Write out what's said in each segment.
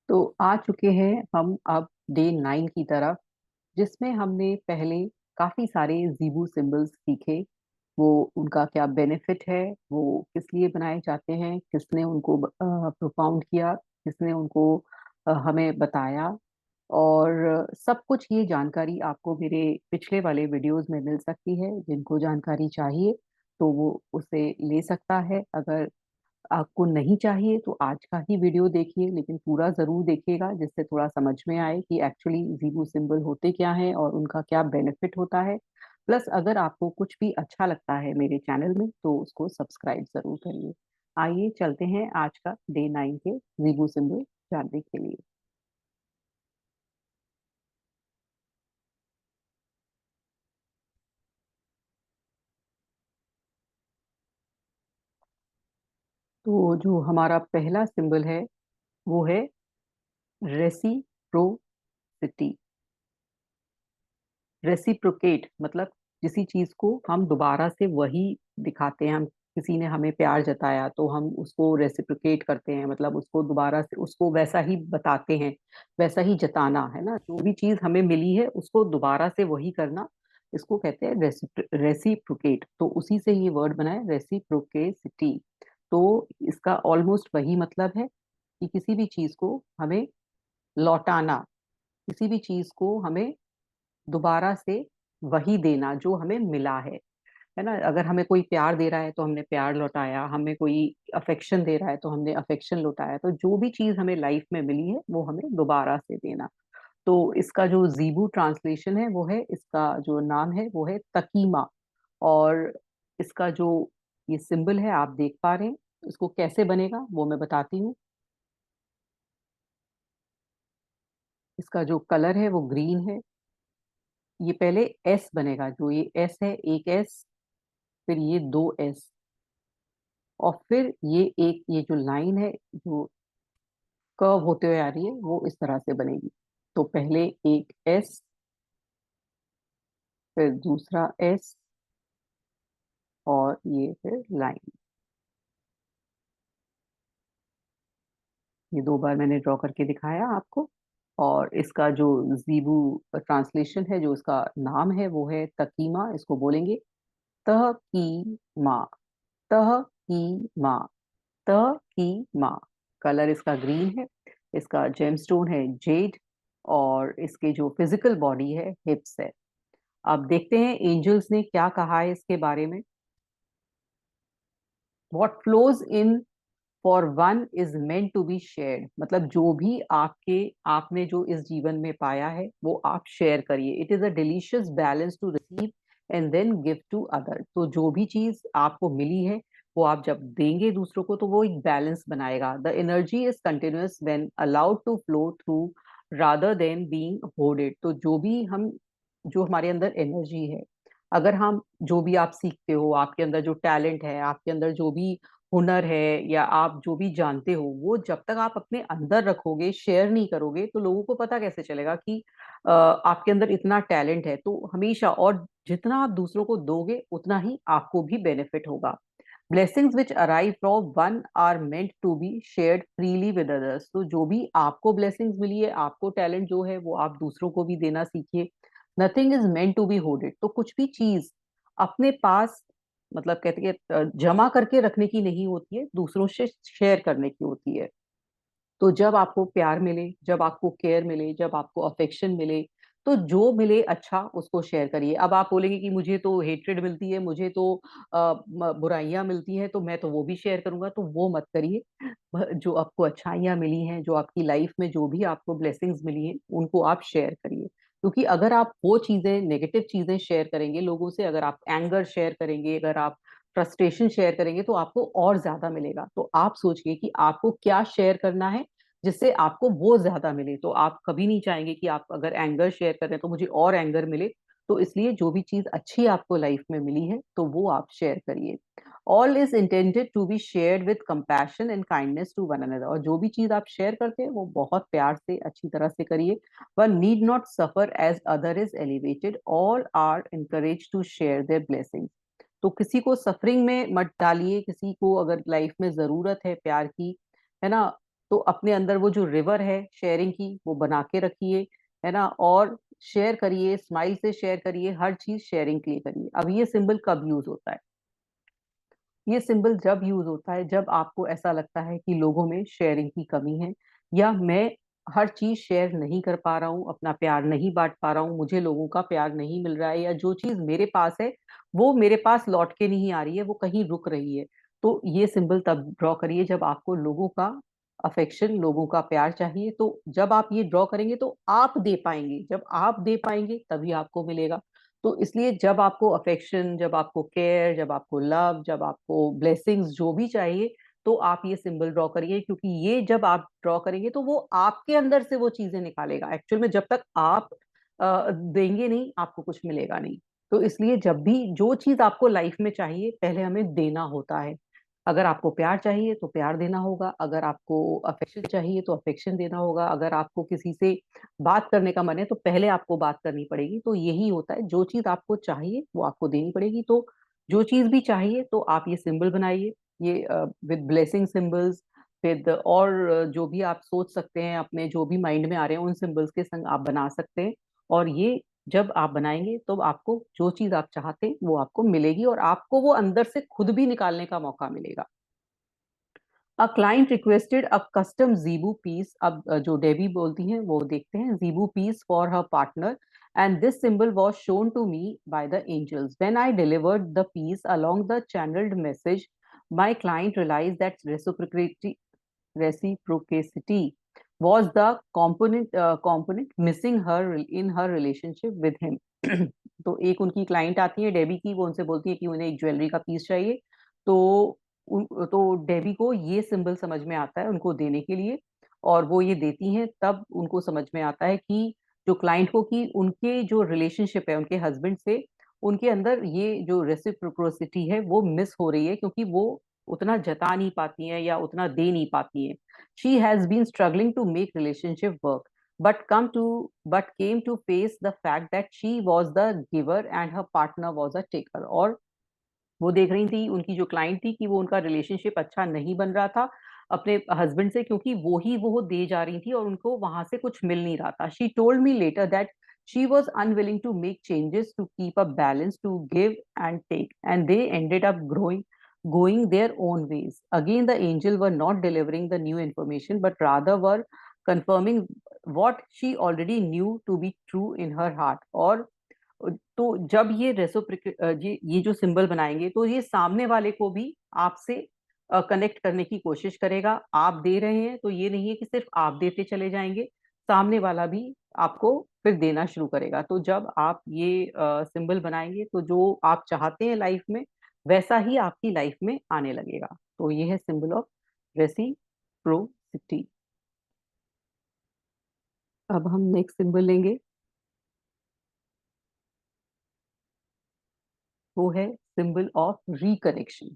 तो आ चुके हैं हम अब डे 9 की तरफ, जिसमें हमने पहले काफी सारे जीबू सिंबल्स सीखे। वो उनका क्या बेनिफिट है, वो किस लिए बनाए जाते हैं, किसने उनको प्रोपाउंड किया, किसने उनको हमें बताया। और सब कुछ ये जानकारी आपको मेरे पिछले वाले वीडियोस में मिल सकती है। जिनको जानकारी चाहिए तो वो उसे ले सकता है। अगर आपको नहीं चाहिए तो आज का ही वीडियो देखिए, लेकिन पूरा जरूर देखिएगा, जिससे थोड़ा समझ में आए कि एक्चुअली जीबू सिंबल होते क्या हैं और उनका क्या बेनिफिट होता है। प्लस अगर आपको कुछ भी अच्छा लगता है मेरे चैनल में तो उसको सब्सक्राइब जरूर करिए। आइए चलते हैं आज का डे 9 के जीबू सिंबल जानने के लिए। तो जो हमारा पहला सिंबल है वो है रेसिप्रोसिटी। रेसिप्रोकेट मतलब किसी चीज को हम दोबारा से वही दिखाते हैं। हम किसी ने हमें प्यार जताया तो हम उसको रेसिप्रोकेट करते हैं, मतलब उसको दोबारा से उसको वैसा ही बताते हैं। वैसा ही जताना है ना, जो भी चीज हमें मिली है उसको दोबारा से वही करना, इसको कहते हैं रेसिप्रोकेट। तो उसी से ये वर्ड बना है रेसिप्रोकेसिटी। तो इसका ऑलमोस्ट वही मतलब है कि किसी भी चीज को हमें लौटाना, किसी भी चीज को हमें दोबारा से वही देना जो हमें मिला है ना। अगर हमें कोई प्यार दे रहा है तो हमने प्यार लौटाया, हमें कोई अफेक्शन दे रहा है तो हमने अफेक्शन लौटाया। तो जो भी चीज हमें लाइफ में मिली है वो हमें दोबारा से देना। तो इसका जो जीबू ट्रांसलेशन है वो है, इसका जो नाम है वो है तकीमा। और इसका जो ये सिंबल है आप देख पा रहे हैं, इसको कैसे बनेगा वो मैं बताती हूँ। इसका जो कलर है वो ग्रीन है। ये पहले एस बनेगा, जो ये एस है, एक एस, फिर ये दो एस, और फिर ये एक, ये जो लाइन है जो कर्व होते हुए आ रही है वो इस तरह से बनेगी। तो पहले एक एस, फिर दूसरा एस, और ये फिर लाइन। ये दो बार मैंने ड्रॉ करके दिखाया आपको। और इसका जो जीबू ट्रांसलेशन है, जो इसका नाम है वो है तकीमा। इसको बोलेंगे तह की माँ, तह की माँ, तह की माँ। कलर इसका ग्रीन है। इसका जेमस्टोन है जेड। और इसके जो फिजिकल बॉडी है हिप्स है। अब देखते हैं एंजल्स ने क्या कहा है इसके बारे में। What flows in for one is meant to be shared, मतलब जो भी आपने जो इस जीवन में पाया है वो आप शेयर करिए। It is a delicious balance to receive and then give to other. तो जो भी चीज आपको मिली है वो आप जब देंगे दूसरों को तो वो एक बैलेंस बनाएगा। The energy is continuous when allowed to flow through rather than being hoarded. तो जो भी हम, जो हमारे अंदर एनर्जी है, अगर हम जो भी आप सीखते हो, आपके अंदर जो टैलेंट है, आपके अंदर जो भी हुनर है, या आप जो भी जानते हो, वो जब तक आप अपने अंदर रखोगे, शेयर नहीं करोगे, तो लोगों को पता कैसे चलेगा कि आपके अंदर इतना टैलेंट है। तो हमेशा, और जितना आप दूसरों को दोगे उतना ही आपको भी बेनिफिट होगा। Blessings which arrive from one are meant to be shared freely with others. तो जो भी आपको ब्लेसिंग्स मिली है, आपको टैलेंट जो है, वो आप दूसरों को भी देना सीखिए। Nothing is meant to be holded. तो कुछ भी चीज अपने पास, मतलब कहते हैं जमा करके रखने की नहीं होती है, दूसरों से शेयर करने की होती है। तो जब आपको प्यार मिले, जब आपको केयर मिले, जब आपको अफेक्शन मिले, तो जो मिले अच्छा उसको शेयर करिए। अब आप बोलेंगे कि मुझे तो हेट्रेड मिलती है, मुझे तो बुराइयां मिलती हैं, तो मैं तो वो भी शेयर करूंगा, तो वो मत करिए। जो आपको अच्छाइयाँ मिली हैं, जो आपकी लाइफ में जो भी आपको ब्लेसिंग्स मिली हैं, उनको आप शेयर करिए। क्योंकि अगर आप वो चीजें, नेगेटिव चीजें शेयर करेंगे लोगों से, अगर आप एंगर शेयर करेंगे, अगर आप फ्रस्ट्रेशन शेयर करेंगे, तो आपको और ज्यादा मिलेगा। तो आप सोचिए कि आपको क्या शेयर करना है जिससे आपको वो ज्यादा मिले। तो आप कभी नहीं चाहेंगे कि आप अगर एंगर शेयर कर रहे हैं तो मुझे और एंगर मिले। तो इसलिए जो भी चीज अच्छी आपको लाइफ में मिली है तो वो आप शेयर करिए। All is intended to be shared with compassion and kindness to one another. और जो भी चीज आप शेयर करते हैं वो बहुत प्यार से, अच्छी तरह से करिए। One need not suffer as other is elevated, all are encouraged to share their blessing. तो किसी को सफरिंग में मत डालिए। किसी को अगर लाइफ में जरूरत है प्यार की, है ना, तो अपने अंदर वो जो रिवर है शेयरिंग की वो बना के रखिए, है ना। और शेयर करिए, स्माइल से शेयर करिए, हर चीज शेयरिंग के लिए करिए। अब ये सिंबल कब यूज होता है? ये सिंबल जब यूज होता है जब आपको ऐसा लगता है कि लोगों में शेयरिंग की कमी है, या मैं हर चीज शेयर नहीं कर पा रहा हूँ, अपना प्यार नहीं बांट पा रहा हूँ, मुझे लोगों का प्यार नहीं मिल रहा है, या जो चीज मेरे पास है वो मेरे पास लौट के नहीं आ रही है, वो कहीं रुक रही है। तो ये सिंबल तब ड्रॉ करिए जब आपको लोगों का अफेक्शन, लोगों का प्यार चाहिए। तो जब आप ये ड्रॉ करेंगे तो आप दे पाएंगे, जब आप दे पाएंगे तभी आपको मिलेगा। तो इसलिए जब आपको अफेक्शन, जब आपको केयर, जब आपको लव, जब आपको ब्लेसिंग्स जो भी चाहिए, तो आप ये सिंबल ड्रॉ करिए, क्योंकि ये जब आप ड्रॉ करेंगे तो वो आपके अंदर से वो चीजें निकालेगा। एक्चुअल में जब तक आप देंगे नहीं, आपको कुछ मिलेगा नहीं। तो इसलिए जब भी जो चीज आपको लाइफ में चाहिए, पहले हमें देना होता है। अगर आपको प्यार चाहिए तो प्यार देना होगा, अगर आपको अफेक्शन चाहिए तो अफेक्शन देना होगा, अगर आपको किसी से बात करने का मन है तो पहले आपको बात करनी पड़ेगी। तो यही होता है, जो चीज आपको चाहिए वो आपको देनी पड़ेगी। तो जो चीज भी चाहिए तो आप ये सिंबल बनाइए, ये विद ब्लेसिंग सिंबल्स, विद और जो भी आप सोच सकते हैं, अपने जो भी माइंड में आ रहे हैं उन सिंबल्स के संग आप बना सकते हैं। और ये जब आप बनाएंगे तो आपको जो चीज आप चाहते हैं वो आपको मिलेगी, और आपको वो अंदर से खुद भी निकालने का मौका मिलेगा। A client requested a custom Zibu piece. अब जो डेबी बोलती हैं वो देखते हैं, Zibu piece for her partner, and this symbol was shown to me by the angels. When I delivered the piece along the channeled message, my client realized that reciprocity was the component missing her in her relationship with him. तो एक उनकी client आती है Debbie की, वो उनसे बोलती है कि उन्हें एक ज्वेलरी का पीस चाहिए। तो तो डेबी को ये सिंबल समझ में आता है उनको देने के लिए, और वो ये देती हैं। तब उनको समझ में आता है कि जो क्लाइंट को, कि उनके जो रिलेशनशिप है उनके हस्बैंड से, उनके अंदर ये जो रेसिप्रोसिटी है वो मिस हो रही है, क्योंकि वो उतना जता नहीं पाती हैं या उतना दे नहीं पाती हैं। She has been struggling to make relationship work, but came to face the fact that she was the giver and her partner was a taker। और वो देख रही थी, उनकी जो क्लाइंट थी, कि वो उनका रिलेशनशिप अच्छा नहीं बन रहा था अपने हस्बैंड से, क्योंकि वो दे जा रही थी और उनको वहां से कुछ मिल नहीं रहा था। She told me later that she was unwilling to make changes to keep a balance, to give and take, and they ended up growing going their own ways. Again, the angel were not delivering the new information, but rather were confirming what she already knew to be true in her heart। और तो जब ये ये जो symbol बनाएंगे तो ये सामने वाले को भी आपसे कनेक्ट करने की कोशिश करेगा। आप दे रहे हैं तो ये नहीं है कि सिर्फ आप देते चले जाएंगे, सामने वाला भी आपको फिर देना शुरू करेगा। तो जब आप ये सिंबल बनाएंगे तो जो आप चाहते हैं लाइफ में वैसा ही आपकी लाइफ में आने लगेगा। तो ये है सिंबल ऑफ रेसिप्रोसिटी। अब हम नेक्स्ट सिंबल लेंगे, वो है सिंबल ऑफ रिकनेक्शन।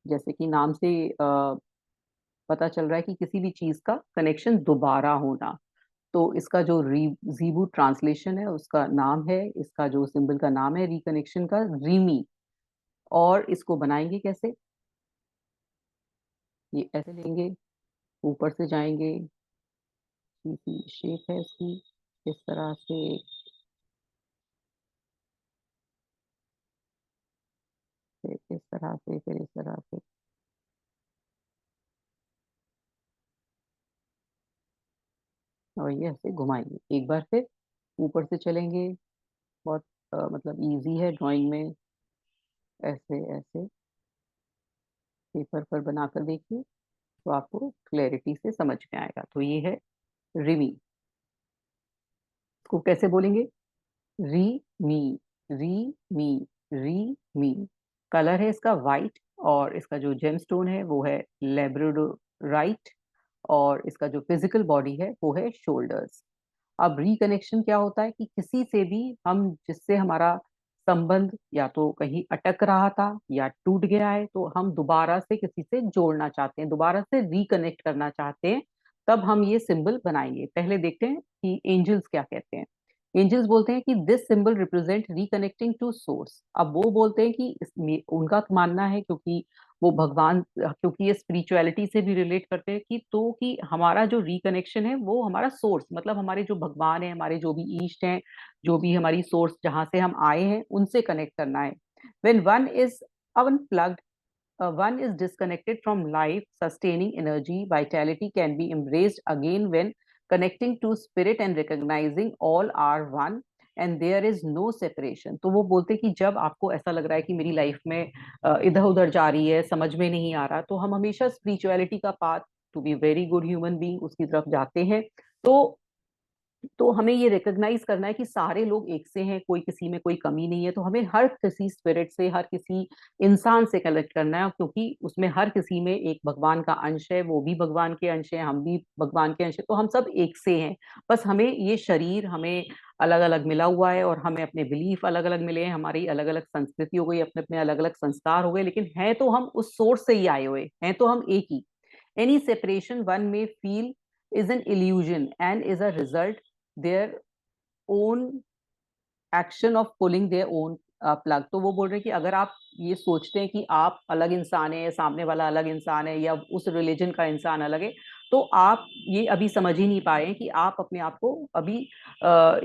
जैसे कि नाम से पता चल रहा है कि किसी भी चीज का कनेक्शन दोबारा होना। तो इसका जो जीबू ट्रांसलेशन है उसका नाम है, इसका जो सिंबल का नाम है रिकनेक्शन का, रीमी। और इसको बनाएंगे कैसे? ये ऐसे लेंगे, ऊपर से जाएंगे, शेप है इसकी इस तरह से, फिर इस तरह से, फिर इस तरह से, और ये ऐसे घुमाएंगे एक बार, फिर ऊपर से चलेंगे। बहुत मतलब इजी है ड्राइंग में, ऐसे ऐसे पेपर पर बनाकर देखिए तो आपको क्लैरिटी से समझ में आएगा। तो ये है रिमी। इसको कैसे बोलेंगे? री मी, री मी, री मी। कलर है इसका वाइट, और इसका जो जेमस्टोन है वो है लेब्राडोराइट, और इसका जो फिजिकल बॉडी है वो है शोल्डर्स। अब रिकनेक्शन क्या होता है कि किसी से भी हम, जिससे हमारा संबंध या तो कहीं अटक रहा था या टूट गया है, तो हम दोबारा से किसी से जोड़ना चाहते हैं, दोबारा से रिकनेक्ट करना चाहते हैं, तब हम ये सिंबल बनाएंगे। पहले देखते हैं कि एंजल्स क्या कहते हैं। एंजल्स बोलते हैं कि this symbol represent reconnecting to source. अब वो बोलते हैं कि इसमें उनका मानना है, क्योंकि वो भगवान, क्योंकि ये स्पिरिचुअलिटी से भी रिलेट करते हैं कि हमारा जो रिकनेक्शन है वो हमारा सोर्स, मतलब हमारे जो भगवान है, हमारे जो भी ईष्ट हैं, जो भी हमारी सोर्स जहाँ से हम आए हैं, उनसे कनेक्ट करना है. When one is unplugged, one is disconnected from life sustaining energy, vitality can be embraced again when connecting to spirit and recognizing all are one and there is no separation. तो वो बोलते हैं कि जब आपको ऐसा लग रहा है कि मेरी लाइफ में इधर उधर जा रही है, समझ में नहीं आ रहा, तो हम हमेशा स्पिरिचुअलिटी का path, to be very good human being, उसकी तरफ जाते हैं. तो हमें ये रिकॉग्नाइज करना है कि सारे लोग एक से हैं, कोई किसी में कोई कमी नहीं है. तो हमें हर किसी स्पिरिट से, हर किसी इंसान से कनेक्ट करना है, क्योंकि उसमें हर किसी में एक भगवान का अंश है, वो भी भगवान के अंश है, हम भी भगवान के अंश है. तो हम सब एक से हैं. बस हमें ये शरीर हमें अलग अलग मिला हुआ है, और हमें अपने बिलीफ अलग अलग मिले हैं, हमारी अलग अलग संस्कृति हो गई, अपने अपने अलग अलग संस्कार हो गए, लेकिन है तो हम उस सोर्स से ही आए हुए हैं, तो हम एक ही. Any separation one may feel is an illusion and is a result their own action of pulling their own plug. तो वो बोल रहे हैं कि अगर आप ये सोचते हैं कि आप अलग इंसान है, या सामने वाला अलग इंसान है, या उस रिलीजन का इंसान अलग है, तो आप ये अभी समझ ही नहीं पाए कि आप अपने आप को अभी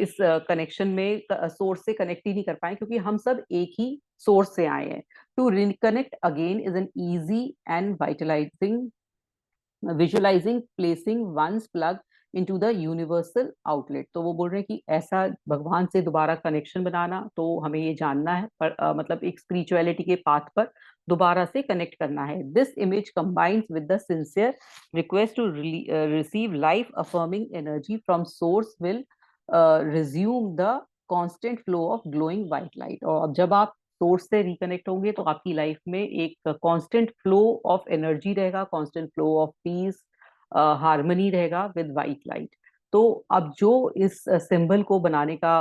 इस कनेक्शन में सोर्स से कनेक्ट ही नहीं कर पाए, क्योंकि हम सब एक ही सोर्स से आए हैं. To reconnect again is an easy and vitalizing visualizing placing once plug into the universal outlet. तो वो बोल रहे हैं कि ऐसा भगवान से दोबारा कनेक्शन बनाना, तो हमें ये जानना है, मतलब एक स्पिरिचुअलिटी के पाथ पर दोबारा से कनेक्ट करना है. This image combines with the sincere request to receive life affirming energy from source will resume the constant flow of glowing white light. और अब जब आप सोर्स से रिकनेक्ट होंगे, तो आपकी लाइफ में एक कांस्टेंट फ्लो ऑफ एनर्जी रहेगा, constant flow of peace, harmony रहेगा विद वाइट लाइट. तो अब जो इस सिंबल को बनाने का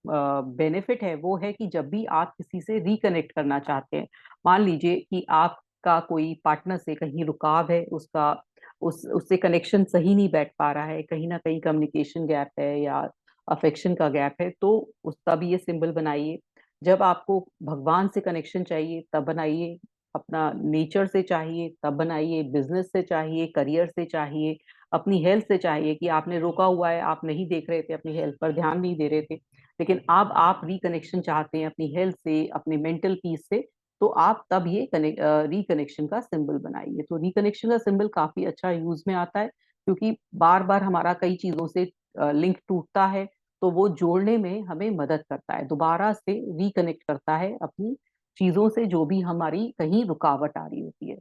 बेनिफिट है, वो है कि जब भी आप किसी से रिकनेक्ट करना चाहते हैं, मान लीजिए कि आपका कोई पार्टनर से कहीं रुकाव है, उससे कनेक्शन सही नहीं बैठ पा रहा है, कहीं ना कहीं कम्युनिकेशन गैप है या अफेक्शन का गैप है, तो उसका भी ये सिंबल बनाइए. जब आपको भगवान से कनेक्शन चाहिए, तब बनाइए. अपना नेचर से चाहिए, तब बनाइए. बिजनेस से चाहिए, करियर से चाहिए, अपनी हेल्थ से चाहिए, कि आपने रोका हुआ है, आप नहीं देख रहे थे, अपनी हेल्थ पर ध्यान नहीं दे रहे थे, लेकिन अब आप रिकनेक्शन चाहते हैं अपनी हेल्थ से, अपने मेंटल पीस से, तो आप तब ये रिकनेक्शन का सिंबल बनाइए. तो रिकनेक्शन का सिंबल काफी अच्छा यूज में आता है, क्योंकि बार बार हमारा कई चीजों से लिंक टूटता है, तो वो जोड़ने में हमें मदद करता है, दोबारा से रिकनेक्ट करता है अपनी चीजों से, जो भी हमारी कहीं रुकावट आ रही होती है.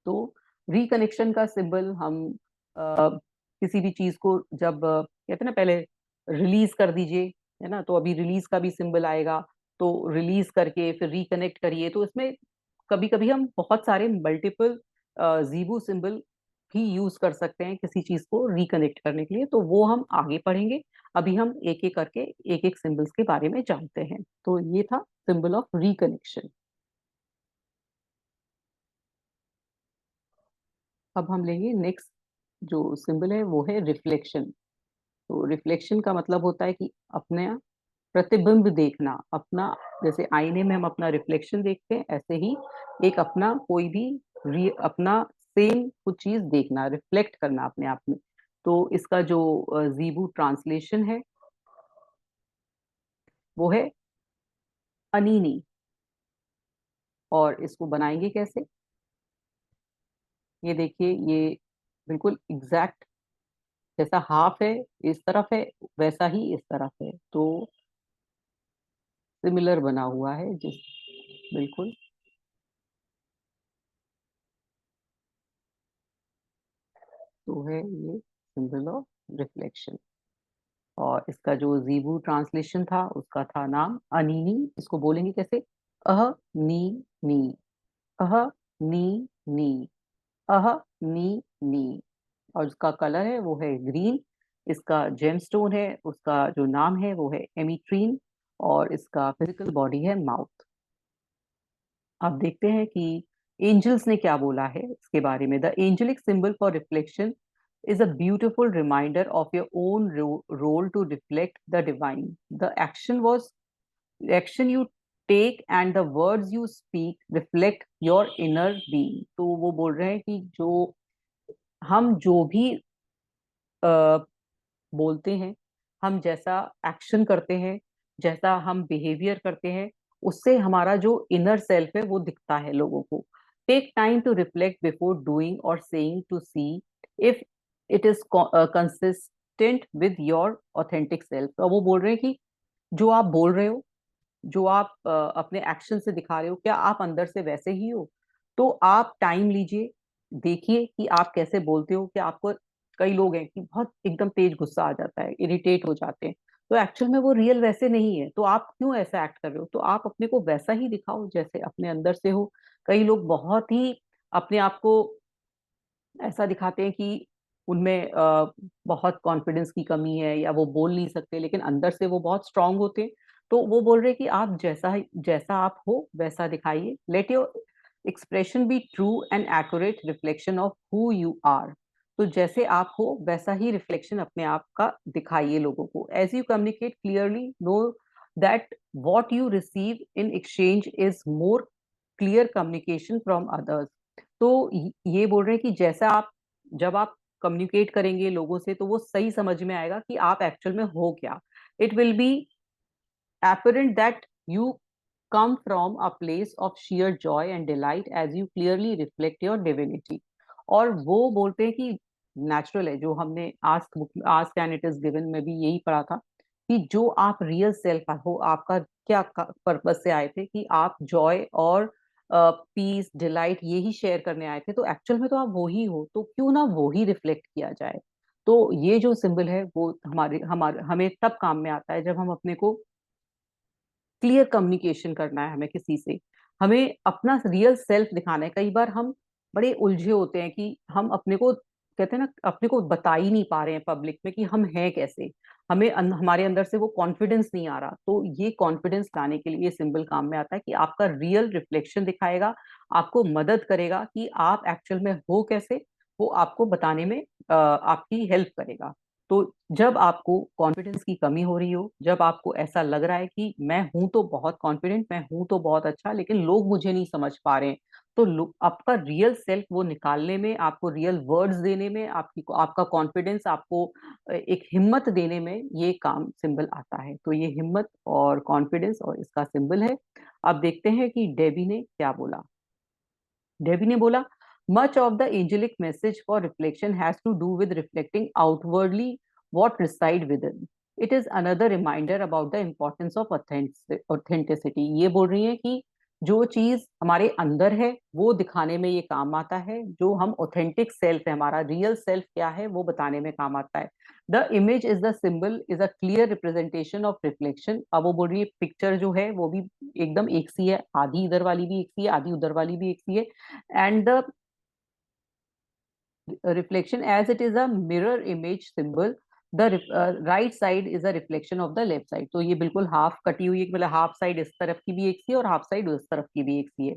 तो रिकनेक्शन का सिंबल हम किसी भी चीज को जब कहते हैं ना, पहले रिलीज कर दीजिए, है ना, तो अभी रिलीज का भी सिंबल आएगा. तो रिलीज करके फिर रिकनेक्ट करिए, तो इसमें कभी कभी हम बहुत सारे मल्टीपल जीबू सिंबल भी यूज कर सकते हैं किसी चीज को रिकनेक्ट करने के लिए. तो वो हम आगे पढ़ेंगे. अभी हम एक एक करके एक एक सिंबल्स के बारे में जानते हैं. तो ये था सिंबल ऑफ रिकनेक्शन. अब हम लेंगे नेक्स्ट जो सिंबल है, वो है रिफ्लेक्शन. तो रिफ्लेक्शन का मतलब होता है कि अपने प्रतिबिंब देखना अपना. जैसे आईने में हम अपना रिफ्लेक्शन देखते हैं, ऐसे ही एक अपना कोई भी अपना सेम कुछ चीज देखना, रिफ्लेक्ट करना अपने आप में. तो इसका जो जीबू ट्रांसलेशन है, वो है अनीनी. और इसको बनाएंगे कैसे, ये देखिए, ये बिल्कुल एग्जैक्ट जैसा हाफ है इस तरफ है, वैसा ही इस तरफ है. तो सिमिलर बना हुआ है, जिस बिल्कुल. तो है ये सिंबल ऑफ रिफ्लेक्शन. और इसका जो जीबू ट्रांसलेशन था, उसका था नाम अनीनी. इसको बोलेंगे कैसे, अह नी नी, अह नी नी, अह नी नी. और उसका कलर है वो है ग्रीन. इसका जेमस्टोन है, उसका जो नाम है वो है एमीट्रीन. और इसका फिजिकल बॉडी है माउथ. आप देखते हैं कि एंजल्स ने क्या बोला है इसके बारे में. The angelic symbol for reflection is a beautiful reminder of your own role to reflect the divine. The action you take and the words you speak reflect your inner being. तो वो बोल रहे हैं कि हम जो भी बोलते हैं, हम जैसा एक्शन करते हैं, जैसा हम बिहेवियर करते हैं, उससे हमारा जो इनर सेल्फ है वो दिखता है लोगों को। Take time to reflect before doing और saying to see if it is consistent with your authentic self. तो वो बोल रहे हैं कि जो आप बोल रहे हो, जो आप अपने एक्शन से दिखा रहे हो, क्या आप अंदर से वैसे ही हो? तो आप टाइम लीजिए, देखिए कि आप कैसे बोलते हो। क्या आपको, कई लोग हैं कि बहुत एकदम तेज गुस्सा आ जाता है, इरिटेट हो जाते हैं, तो एक्चुअल में वो रियल वैसे नहीं है। तो आप क्यों ऐसा एक्ट कर रहे हो? तो आप अपने को वैसा ही दिखाओ जैसे अपने अंदर से हो। कई लोग बहुत ही अपने आप को ऐसा दिखाते हैं कि उनमें बहुत कॉन्फिडेंस की कमी है या वो बोल नहीं सकते, लेकिन अंदर से वो बहुत स्ट्रांग होते हैं। तो वो बोल रहे हैं कि आप जैसा आप हो वैसा दिखाइए। Let your expression be true and accurate reflection of who you are. तो जैसे आप हो वैसा ही रिफ्लेक्शन अपने आप का दिखाइए लोगों को। As you communicate clearly, know that what you receive in exchange is more clear communication from others. तो ये बोल रहे हैं कि जैसा आप, जब आप कम्युनिकेट करेंगे लोगों से, तो वो सही समझ में आएगा कि आप एक्चुअल में हो क्या। It will be apparent that you come from a place of sheer joy and delight as you clearly reflect your divinity। और वो बोलते हैं कि नेचुरल है, जो हमने ask and it is given में भी यही पढ़ा था, कि जो आप रियल सेल्फ हो, आपका क्या पर्पस से आए थे, कि आप जॉय और पीस डिलाइट यही शेयर करने आए थे, तो एक्चुअल में तो आप वो ही हो। तो क्यों ना वो ही रिफ्लेक्ट किया जाए। तो ये जो सिंबल है वो हमारे हमारे हमें तब काम में आता है जब हम अपने को क्लियर कम्युनिकेशन करना है। हमें किसी से, हमें अपना रियल सेल्फ दिखाना है। कई बार हम बड़े उलझे होते हैं कि हम अपने को, कहते हैं ना, अपने को बता ही नहीं पा रहे हैं पब्लिक में कि हम हैं कैसे। हमारे अंदर से वो कॉन्फिडेंस नहीं आ रहा। तो ये कॉन्फिडेंस लाने के लिए ये सिंबल काम में आता है, कि आपका रियल रिफ्लेक्शन दिखाएगा, आपको मदद करेगा कि आप एक्चुअल में हो कैसे। वो आपको बताने में आपकी हेल्प करेगा। तो जब आपको कॉन्फिडेंस की कमी हो रही हो, जब आपको ऐसा लग रहा है कि मैं हूं तो बहुत कॉन्फिडेंट, मैं हूं तो बहुत अच्छा, लेकिन लोग मुझे नहीं समझ पा रहे हैं, तो आपका रियल सेल्फ वो निकालने में, आपको रियल वर्ड्स देने में, आपका कॉन्फिडेंस आपको एक हिम्मत देने में ये काम सिंबल आता है। तो ये हिम्मत और कॉन्फिडेंस और इसका सिंबल है। अब देखते हैं कि डेबी ने क्या बोला। डेबी ने बोला, much of the angelic message for reflection has to do with reflecting outwardly what reside within. It is another reminder about the importance of authenticity। ये बोल रही है कि जो चीज हमारे अंदर है वो दिखाने में ये काम आता है। जो हम ऑथेंटिक सेल्फ है, हमारा रियल सेल्फ क्या है, वो बताने में काम आता है। The image is the symbol is a clear representation of reflection. अब वो बोल रही है पिक्चर जो है वो भी एकदम एक सी है, आधी इधर वाली भी एक सी है, आधी उधर वाली भी एक सी है। And the reflection, as it is a mirror image symbol, the right side is a reflection of the left side। तो ये बिल्कुल हाफ कटी हुई है, मतलब हाफ साइड इस तरफ की भी एक सी है और हाफ साइड उस तरफ की भी एक सी है।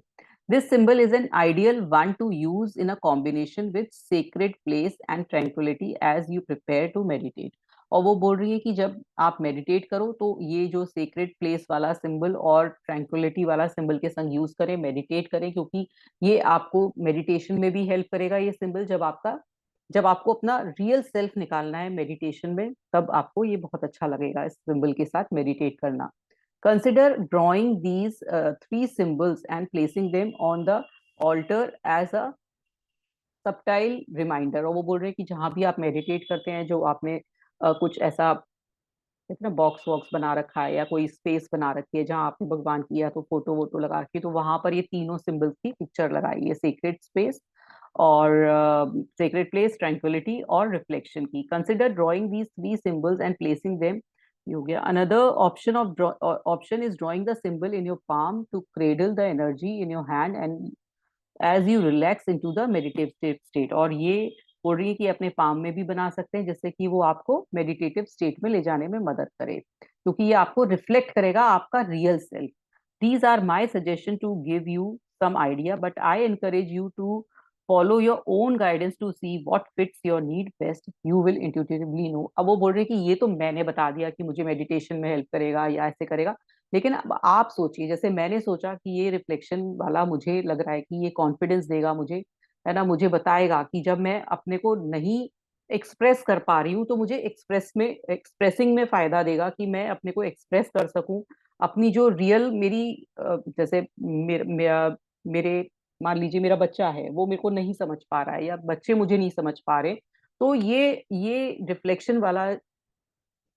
This symbol is an ideal one to use in a combination with sacred place and tranquility as you prepare to meditate। और वो बोल रही है कि जब आप मेडिटेट करो तो ये जो सेक्रेट प्लेस वाला सिंबल और ट्रैंक्विलिटी वाला सिंबल के संग यूज करें, मेडिटेट करें, क्योंकि ये आपको मेडिटेशन में भी हेल्प करेगा। ये सिंबल जब आपको अपना रियल सेल्फ निकालना है मेडिटेशन में, तब आपको ये बहुत अच्छा लगेगा इस सिंबल के साथ मेडिटेट करना। Consider drawing these three symbols and placing them on the altar as a subtle reminder. और वो बोल रहे हैं कि जहां भी आप मेडिटेट करते हैं, जो आपने कुछ ऐसा इतना बॉक्स वॉक्स बना रखा है या कोई स्पेस बना रखी है जहां आपने भगवान की या तो फोटो वोटो लगा रखी है, तो वहां पर ये तीनों सिंबल्स की पिक्चर लगाई है, सेक्रेट स्पेस और सेक्रेट प्लेस, ट्रैंक्विलिटी और रिफ्लेक्शन की। Consider drawing these three symbols and placing them. हो गया। Another option is drawing the symbol in your palm to cradle the energy in your hand and as you relax into the meditative state. और ये बोल रही है कि अपने palm में भी बना सकते हैं, जिससे कि वो आपको मेडिटेटिव स्टेट में ले जाने में मदद करे, क्योंकि ये आपको रिफ्लेक्ट करेगा आपका real self. These are my suggestion to give you some idea, but I encourage you to follow your own guidance to see what fits your need best, you will intuitively know. अब वो बोल रहे हैं कि ये तो मैंने बता दिया कि मुझे मेडिटेशन में हेल्प करेगा या ऐसे करेगा, लेकिन अब आप सोचिए, जैसे मैंने सोचा कि ये रिफ्लेक्शन वाला मुझे लग रहा है कि ये कॉन्फिडेंस देगा मुझे, है ना, मुझे बताएगा कि जब मैं अपने को नहीं एक्सप्रेस कर पा रही हूँ तो मुझे एक्सप्रेसिंग में फायदा देगा, कि मैं अपने को एक्सप्रेस कर सकूं, अपनी जो रियल मेरी जैसे मेरे मान लीजिए मेरा बच्चा है, वो मेरे को नहीं समझ पा रहा है या बच्चे मुझे नहीं समझ पा रहे, तो ये रिफ्लेक्शन वाला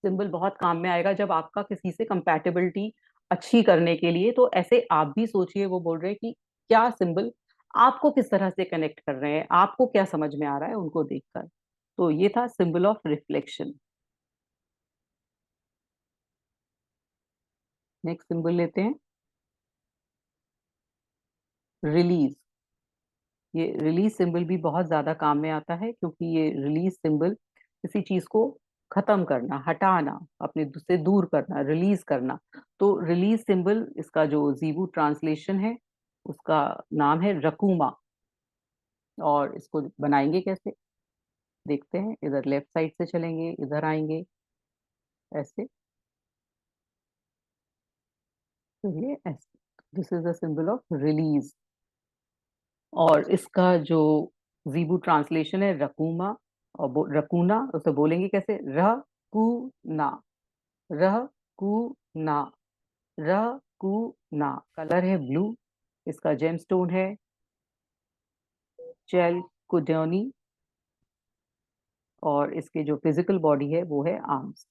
सिंबल बहुत काम में आएगा जब आपका किसी से कंपैटिबिलिटी अच्छी करने के लिए। तो ऐसे आप भी सोचिए, वो बोल रहे हैं कि क्या सिंबल आपको किस तरह से कनेक्ट कर रहे हैं, आपको क्या समझ में आ रहा है उनको देखकर। तो ये था symbol of reflection. Next symbol लेते हैं, रिलीज। ये रिलीज सिंबल भी बहुत ज्यादा काम में आता है, क्योंकि ये रिलीज सिंबल किसी चीज को खत्म करना, हटाना, अपने से दूर करना, रिलीज करना। तो रिलीज सिंबल, इसका जो जीबू ट्रांसलेशन है उसका नाम है रकूमा। और इसको बनाएंगे कैसे, देखते हैं। इधर लेफ्ट साइड से चलेंगे, इधर आएंगे ऐसे, तो ये ऐसे, this is the symbol of release. और इसका जो जीबू ट्रांसलेशन है रकूमा, और रकूना, उसे बोलेंगे कैसे, रह कू ना, रह कू ना, रह कू ना। कलर है ब्लू, इसका जेमस्टोन है चैलकुडोनी, और इसके जो फिजिकल बॉडी है वो है आर्म्स।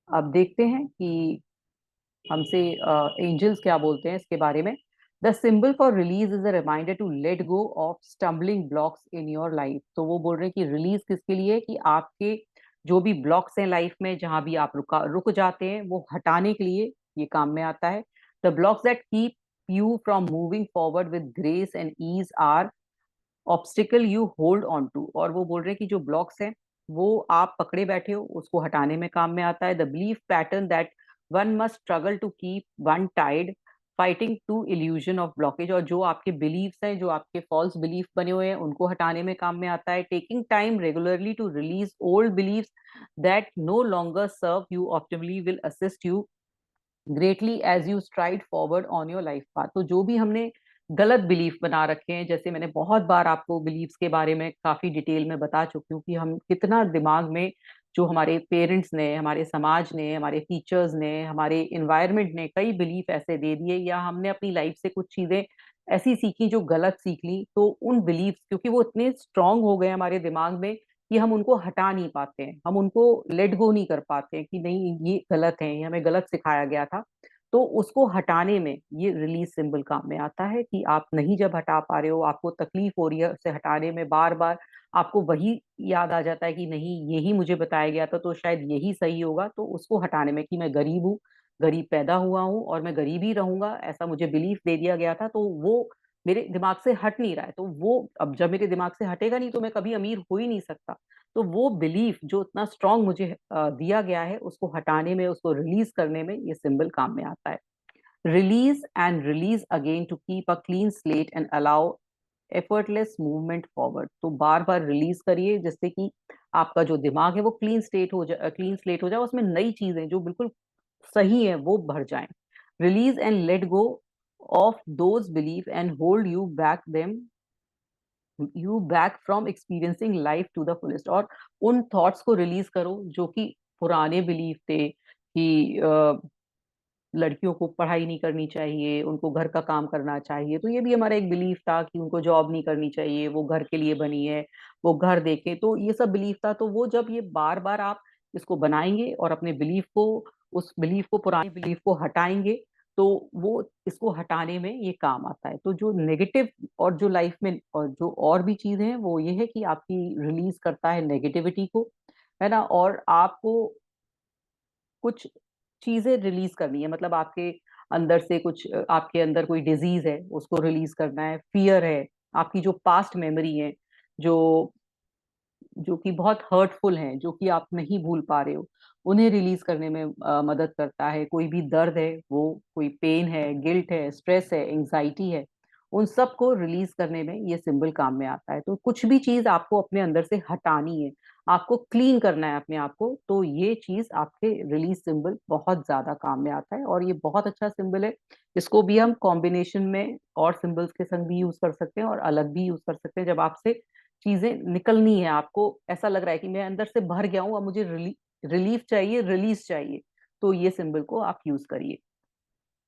अब देखते हैं कि हमसे एंजल्स क्या बोलते हैं इसके बारे में। The symbol for release is a reminder to let go of stumbling blocks in your life. तो वो बोल रहे हैं कि रिलीज किसके लिए है, कि आपके जो भी ब्लॉक्स हैं लाइफ में, जहां भी आप रुक जाते हैं, वो हटाने के लिए ये काम में आता है। The blocks that keep you from moving forward with grace and ease are obstacle you hold on to. और वो बोल रहे हैं कि जो ब्लॉक्स हैं वो आप पकड़े बैठे हो, उसको हटाने में काम में आता है। The belief pattern that one must struggle to keep one tied fighting to illusion of blockage. और जो आपके बिलीफ्स हैं, जो आपके फॉल्स बिलीफ बने हुए हैं, उनको हटाने में काम में आता है। Taking time regularly to release old believes that no longer serve you optimally will assist you greatly as you stride forward on your life path. तो जो भी हमने गलत बिलीफ बना रखे हैं, जैसे मैंने बहुत बार आपको बिलीफ्स के बारे में काफी डिटेल में बता चुकी हूँ कि हम कितना दिमाग में, जो हमारे पेरेंट्स ने, हमारे समाज ने, हमारे टीचर्स ने, हमारे इन्वायरमेंट ने कई बिलीफ ऐसे दे दिए, या हमने अपनी लाइफ से कुछ चीजें ऐसी सीखी जो गलत सीख ली, तो उन बिलीफ्स, क्योंकि वो इतने स्ट्रांग हो गए हमारे दिमाग में कि हम उनको हटा नहीं पाते हैं, हम उनको लेट गो नहीं कर पाते हैं कि नहीं ये गलत है, ये हमें गलत सिखाया गया था। तो उसको हटाने में ये रिलीज सिंबल काम में आता है, कि आप नहीं जब हटा पा रहे हो, आपको तकलीफ हो रही है उसे हटाने में, बार बार आपको वही याद आ जाता है कि नहीं यही मुझे बताया गया था तो शायद यही सही होगा, तो उसको हटाने में, कि मैं गरीब हूँ, गरीब पैदा हुआ हूँ और मैं गरीब ही रहूंगा, ऐसा मुझे बिलीफ दे दिया गया था, तो वो मेरे दिमाग से हट नहीं रहा है। तो वो अब जब मेरे दिमाग से हटेगा नहीं तो मैं कभी अमीर हो ही नहीं सकता। तो वो बिलीफ जो इतना स्ट्रांग मुझे दिया गया है, उसको हटाने में, उसको रिलीज करने में ये सिंबल काम में आता है। Release and release again to keep a clean slate and allow effortless movement forward. तो बार बार रिलीज करिए, जिससे कि आपका जो दिमाग है वो क्लीन स्लेट हो जाए, उसमें नई चीजें जो बिल्कुल सही है वो भर जाएं। Release and let go of those belief and hold you back from experiencing life to the fullest. और उन थॉट्स को रिलीज करो जो कि पुराने बिलीफ थे, कि लड़कियों को पढ़ाई नहीं करनी चाहिए, उनको घर का काम करना चाहिए। तो ये भी हमारा एक बिलीफ था कि उनको जॉब नहीं करनी चाहिए, वो घर के लिए बनी है, वो घर देखे। तो ये सब बिलीफ था। तो वो जब ये बार बार आप इसको बनाएंगे और अपने बिलीफ को, उस बिलीफ को, पुराने बिलीफ को हटाएंगे, तो वो इसको हटाने में ये काम आता है। तो जो नेगेटिव और जो लाइफ में और जो और भी चीजें हैं, वो ये है कि आपकी रिलीज करता है नेगेटिविटी को, है ना। और आपको कुछ चीजें रिलीज करनी है, मतलब आपके अंदर से कुछ, आपके अंदर कोई डिजीज है उसको रिलीज करना है, फियर है, आपकी जो पास्ट मेमोरी है, जो जो कि बहुत हर्टफुल हैं, जो कि आप नहीं भूल पा रहे हो, उन्हें रिलीज करने में मदद करता है। कोई भी दर्द है, वो कोई पेन है, गिल्ट है, स्ट्रेस है, एंजाइटी है, उन सब को रिलीज करने में ये सिंबल काम में आता है। तो कुछ भी चीज आपको अपने अंदर से हटानी है, आपको क्लीन करना है अपने आप को, तो ये चीज आपके रिलीज सिंबल बहुत ज्यादा काम में आता है। और ये बहुत अच्छा सिंबल है, इसको भी हम कॉम्बिनेशन में और सिंबल्स के संग भी यूज कर सकते हैं और अलग भी यूज कर सकते हैं। जब आपसे चीजें निकलनी है, आपको ऐसा लग रहा है कि मैं अंदर से भर गया हूँ, अब मुझे रिलीफ चाहिए, रिलीज चाहिए, तो ये सिंबल को आप यूज करिए।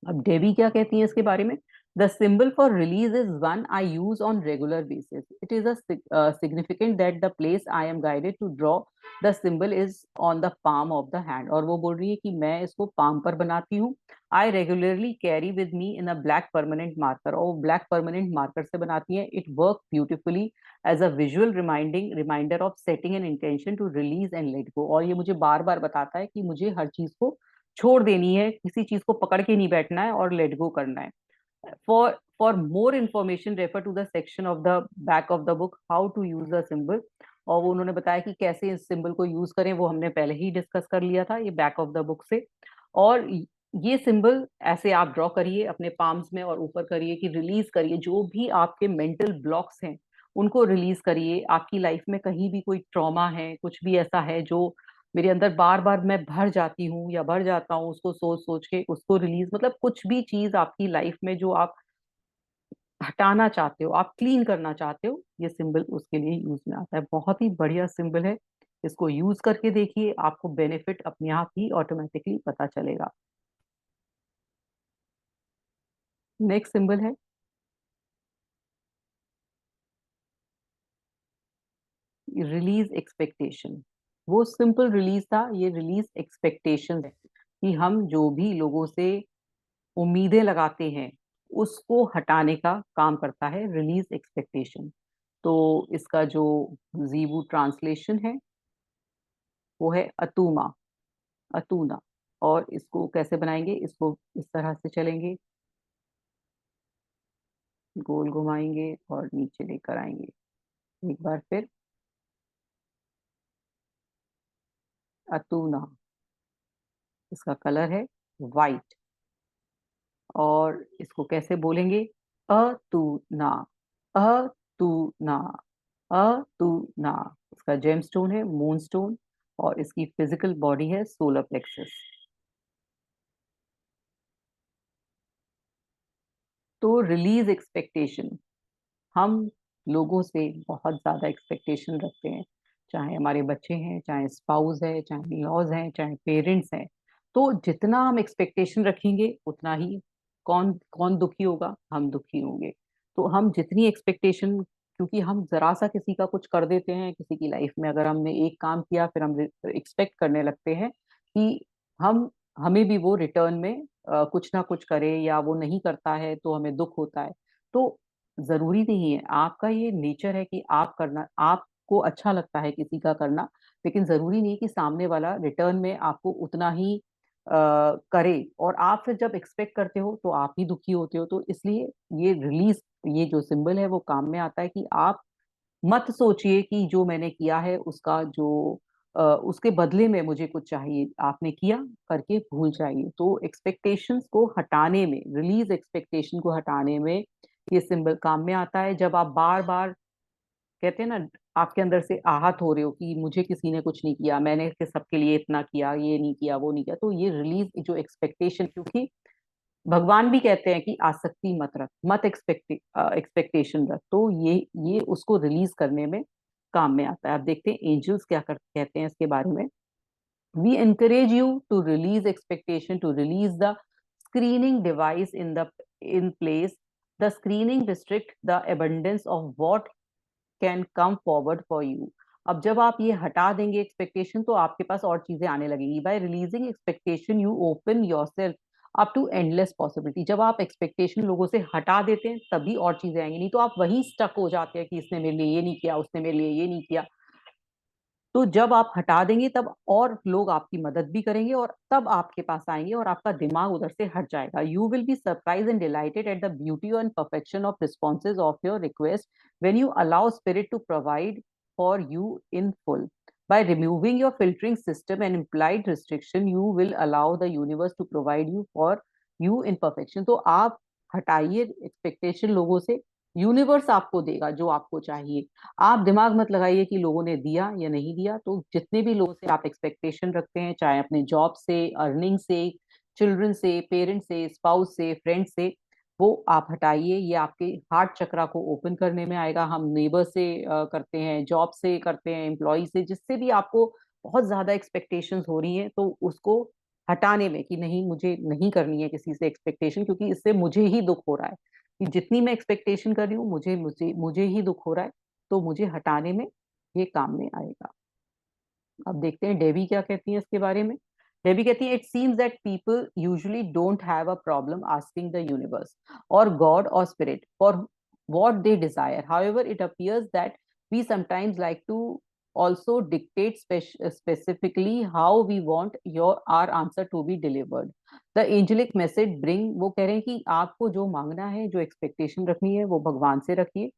अब डेबी क्या कहती है इसके बारे में? The symbol for release is one I use on regular basis. It is significant that the place I am guided to draw the symbol is on the palm of the hand. और वो बोल रही है कि मैं इसको palm पर बनाती हूँ। I regularly carry with me in a black permanent marker. और ब्लैक परमानेंट मार्कर से बनाती है। It work beautifully as a visual reminder of setting an intention to release and let go. और ये मुझे बार बार बताता है कि मुझे हर चीज को छोड़ देनी है, किसी चीज को पकड़ के नहीं बैठना है और लेट गो करना है। For more information refer to the section of the back of the book how to use the symbol. और वो उन्होंने बताया कि कैसे इस सिंबल को यूज करें, वो हमने पहले ही डिस्कस कर लिया था, ये बैक ऑफ द बुक से। और ये सिंबल ऐसे आप ड्रॉ करिए अपने पाम्स में और ऊपर करिए कि रिलीज करिए जो भी आपके मेंटल ब्लॉक्स हैं, उनको रिलीज करिए। आपकी लाइफ में कहीं भी कोई ट्रॉमा है, कुछ भी ऐसा है जो मेरे अंदर बार बार मैं भर जाती हूँ या भर जाता हूँ, उसको सोच सोच के उसको रिलीज, मतलब कुछ भी चीज आपकी लाइफ में जो आप हटाना चाहते हो, आप क्लीन करना चाहते हो, ये सिंबल उसके लिए यूज में आता है। बहुत ही बढ़िया सिंबल है, इसको यूज करके देखिए, आपको बेनिफिट अपने आप ही ऑटोमेटिकली पता चलेगा। नेक्स्ट सिंबल है रिलीज एक्सपेक्टेशन। वो सिंपल रिलीज था, ये रिलीज एक्सपेक्टेशन है कि हम जो भी लोगों से उम्मीदें लगाते हैं उसको हटाने का काम करता है रिलीज एक्सपेक्टेशन। तो इसका जो जीबू ट्रांसलेशन है वो है अतुमा, अतुना। और इसको कैसे बनाएंगे? इसको इस तरह से चलेंगे, गोल घुमाएंगे और नीचे लेकर आएंगे। एक बार फिर, अतुना। इसका कलर है वाइट। और इसको कैसे बोलेंगे? अतुना, अतुना, अतुना। इसका जेम स्टोन है मून स्टोन और इसकी फिजिकल बॉडी है सोलर प्लेक्सस। तो रिलीज एक्सपेक्टेशन, हम लोगों से बहुत ज्यादा एक्सपेक्टेशन रखते हैं, चाहे हमारे बच्चे हैं, चाहे स्पाउस है, चाहे लॉज हैं, चाहे पेरेंट्स हैं। तो जितना हम एक्सपेक्टेशन रखेंगे उतना ही कौन कौन दुखी होगा? हम दुखी होंगे। तो हम जितनी एक्सपेक्टेशन, क्योंकि हम जरा सा किसी का कुछ कर देते हैं किसी की लाइफ में, अगर हमने एक काम किया फिर हम एक्सपेक्ट करने लगते हैं कि हम हमें भी वो रिटर्न में कुछ ना कुछ करे, या वो नहीं करता है तो हमें दुख होता है। तो जरूरी नहीं है, आपका ये नेचर है कि आप करना, आपको अच्छा लगता है किसी का करना, लेकिन जरूरी नहीं कि सामने वाला रिटर्न में आपको उतना ही करे। और आप फिर जब एक्सपेक्ट करते हो तो आप ही दुखी होते हो। तो इसलिए ये रिलीज, ये जो सिंबल है वो काम में आता है कि आप मत सोचिए कि जो मैंने किया है उसका जो उसके बदले में मुझे कुछ चाहिए, आपने किया करके भूल जाइए। तो एक्सपेक्टेशंस को हटाने में, रिलीज एक्सपेक्टेशन को हटाने में ये सिंबल काम में आता है। जब आप बार बार कहते हैं ना, आपके अंदर से आहत हो रहे हो कि मुझे किसी ने कुछ नहीं किया, मैंने के सबके लिए इतना किया, ये नहीं किया, वो नहीं किया, तो ये रिलीज जो एक्सपेक्टेशन, क्योंकि भगवान भी कहते हैं कि आसक्ति मत रख, मत एक्सपेक्टेशन रख। तो ये उसको रिलीज करने में काम में आता है। अब देखते हैं एंजल्स क्या कहते हैं इसके बारे में। We encourage you to release expectation, to release the screening device in place. The screening restrict the abundance of what can come forward for you. अब जब आप ये हटा देंगे एक्सपेक्टेशन, तो आपके पास और चीजें आने लगेंगी। By releasing expectation you open your self up to endless possibility. जब आप एक्सपेक्टेशन लोगों से हटा देते हैं तभी और चीजें आएंगी, नहीं तो आप वहीं स्टक हो जाते हैं कि इसने मेरे लिए ये नहीं किया, उसने मेरे लिए ये नहीं किया। तो जब आप हटा देंगे तब और लोग आपकी मदद भी करेंगे और तब आपके पास आएंगे और आपका दिमाग उधर से हट जाएगा। You will be surprise and delighted at the beauty and perfection of responses of your request when you allow spirit to provide for you in full. By removing your filtering system and implied restriction, you will allow the universe to provide you for you in perfection. तो आप हटाइए expectation लोगों से। Universe आपको देगा जो आपको चाहिए। आप दिमाग मत लगाइए कि लोगों ने दिया या नहीं दिया। तो जितने भी लोगों से आप एक्सपेक्टेशन रखते हैं, चाहे अपने जॉब से, अर्निंग से, चिल्ड्रन से, पेरेंट्स से, स्पाउस से, फ्रेंड से, वो आप हटाइए। ये आपके हार्ट चक्रा को ओपन करने में आएगा। हम नेबर से करते हैं, जॉब से करते हैं, एम्प्लॉय से, जिससे भी आपको बहुत ज्यादा एक्सपेक्टेशंस हो रही हैं, तो उसको हटाने में कि नहीं, मुझे नहीं करनी है किसी से एक्सपेक्टेशन, क्योंकि इससे मुझे ही दुख हो रहा है। कि जितनी मैं एक्सपेक्टेशन कर रही हूँ, मुझे मुझे मुझे ही दुख हो रहा है। तो मुझे हटाने में ये काम में आएगा। अब देखते हैं डेबी क्या कहती है इसके बारे में। डेबी कहती है, it seems that people usually don't have a problem asking the universe और गॉड और spirit for what they desire. However, it appears that we sometimes like to also dictate specifically how we want our answer to be delivered. The angelic message bring, वो कह रहे हैं कि आपको जो मांगना है, जो एक्सपेक्टेशन रखनी है, वो भगवान से रखिए।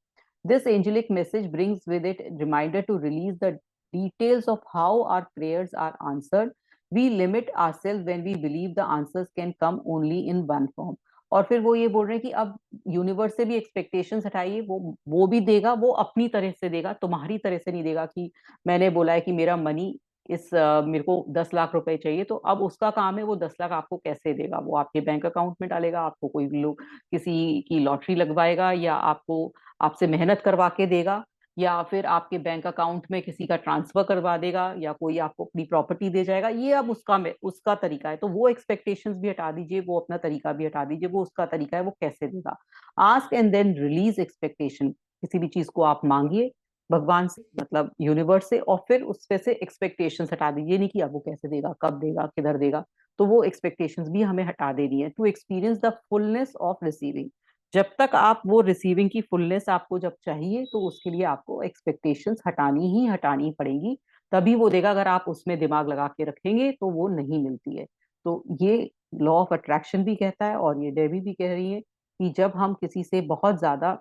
This angelic message brings with it reminder to release the details of how our prayers are answered. We limit ourselves when we believe the answers can come only in one form. और फिर वो ये बोल रहे हैं कि अब universe से भी एक्सपेक्टेशंस हटाइए। वो भी देगा, वो अपनी तरह से देगा, तुम्हारी तरह से नहीं देगा। कि मैंने बोला है कि मेरा मनी मेरे को 10 लाख रुपए चाहिए, तो अब उसका काम है वो 10 लाख आपको कैसे देगा। वो आपके बैंक अकाउंट में डालेगा, आपको कोई लोग किसी की लॉटरी लगवाएगा, या आपको आपसे मेहनत करवा के देगा, या फिर आपके बैंक अकाउंट में किसी का ट्रांसफर करवा देगा, या कोई आपको अपनी प्रॉपर्टी दे जाएगा। ये अब उसका तरीका है। तो वो एक्सपेक्टेशंस भी हटा दीजिए, वो अपना तरीका भी हटा दीजिए। वो उसका तरीका है, वो कैसे देगा। Ask and then release expectation. किसी भी चीज को आप मांगिए भगवान से, मतलब यूनिवर्स से, और फिर उसपे से एक्सपेक्टेशंस हटा दीजिए। नहीं कि अब वो कैसे देगा, कब देगा, किधर देगा। तो वो एक्सपेक्टेशंस भी हमें हटा देनी है, to experience the fullness of receiving. जब तक आप वो रिसीविंग की फुलनेस आपको जब चाहिए, तो उसके लिए आपको एक्सपेक्टेशंस हटानी पड़ेंगी। तभी वो देगा। अगर आप उसमें दिमाग लगा के रखेंगे तो वो नहीं मिलती है। तो ये लॉ ऑफ अट्रैक्शन भी कहता है, और ये डेबी भी कह रही है कि जब हम किसी से बहुत ज्यादा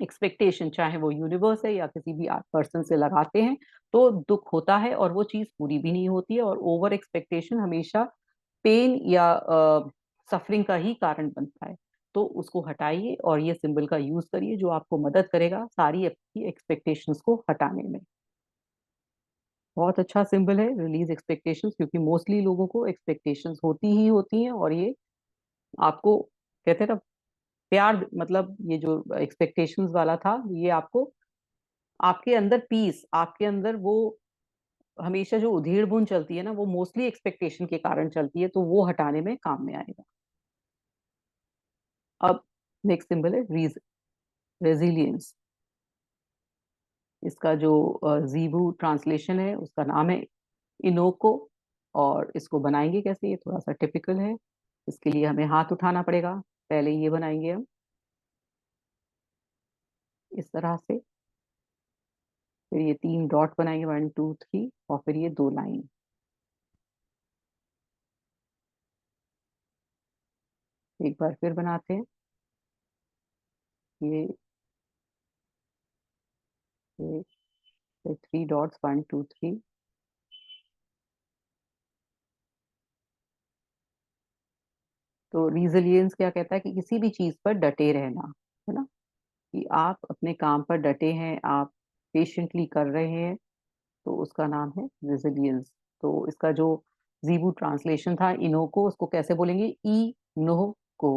एक्सपेक्टेशन, चाहे वो यूनिवर्स है या किसी भी पर्सन से लगाते हैं, तो दुख होता है और वो चीज पूरी भी नहीं होती है। और ओवर एक्सपेक्टेशन हमेशा पेन या सफरिंग का ही कारण बनता है। तो उसको हटाइए और ये सिंबल का यूज करिए, जो आपको मदद करेगा सारी आपकी एक्सपेक्टेशंस को हटाने में। बहुत अच्छा सिंबल है रिलीज एक्सपेक्टेशंस, क्योंकि मोस्टली लोगों को एक्सपेक्टेशंस होती ही होती हैं। और ये आपको कहते हैं ना, प्यार, मतलब ये जो एक्सपेक्टेशंस वाला था, ये आपको आपके अंदर पीस, आपके अंदर वो हमेशा जो उधेड़ बुन चलती है ना, वो मोस्टली एक्सपेक्टेशन के कारण चलती है। तो वो हटाने में काम में आएगा। अब नेक्स्ट सिंबल है रेजिलियंस। इसका जो जीबू ट्रांसलेशन है, उसका नाम है इनोको। और इसको बनाएंगे कैसे, ये थोड़ा सा टिपिकल है। इसके लिए हमें हाथ उठाना पड़ेगा। पहले ये बनाएंगे हम इस तरह से, फिर ये 3 डॉट बनाएंगे, 1 2 3, और फिर ये 2 लाइन। एक बार फिर बनाते हैं। ये 3 डॉट्स, 1 2 3। तो रिजिलियंस क्या कहता है कि किसी भी चीज पर डटे रहना, है ना। कि आप अपने काम पर डटे हैं, आप पेशेंटली कर रहे हैं, तो उसका नाम है रेजिलियंस। तो इसका जो जीबू ट्रांसलेशन था इनो को, उसको कैसे बोलेंगे, ई नोह को,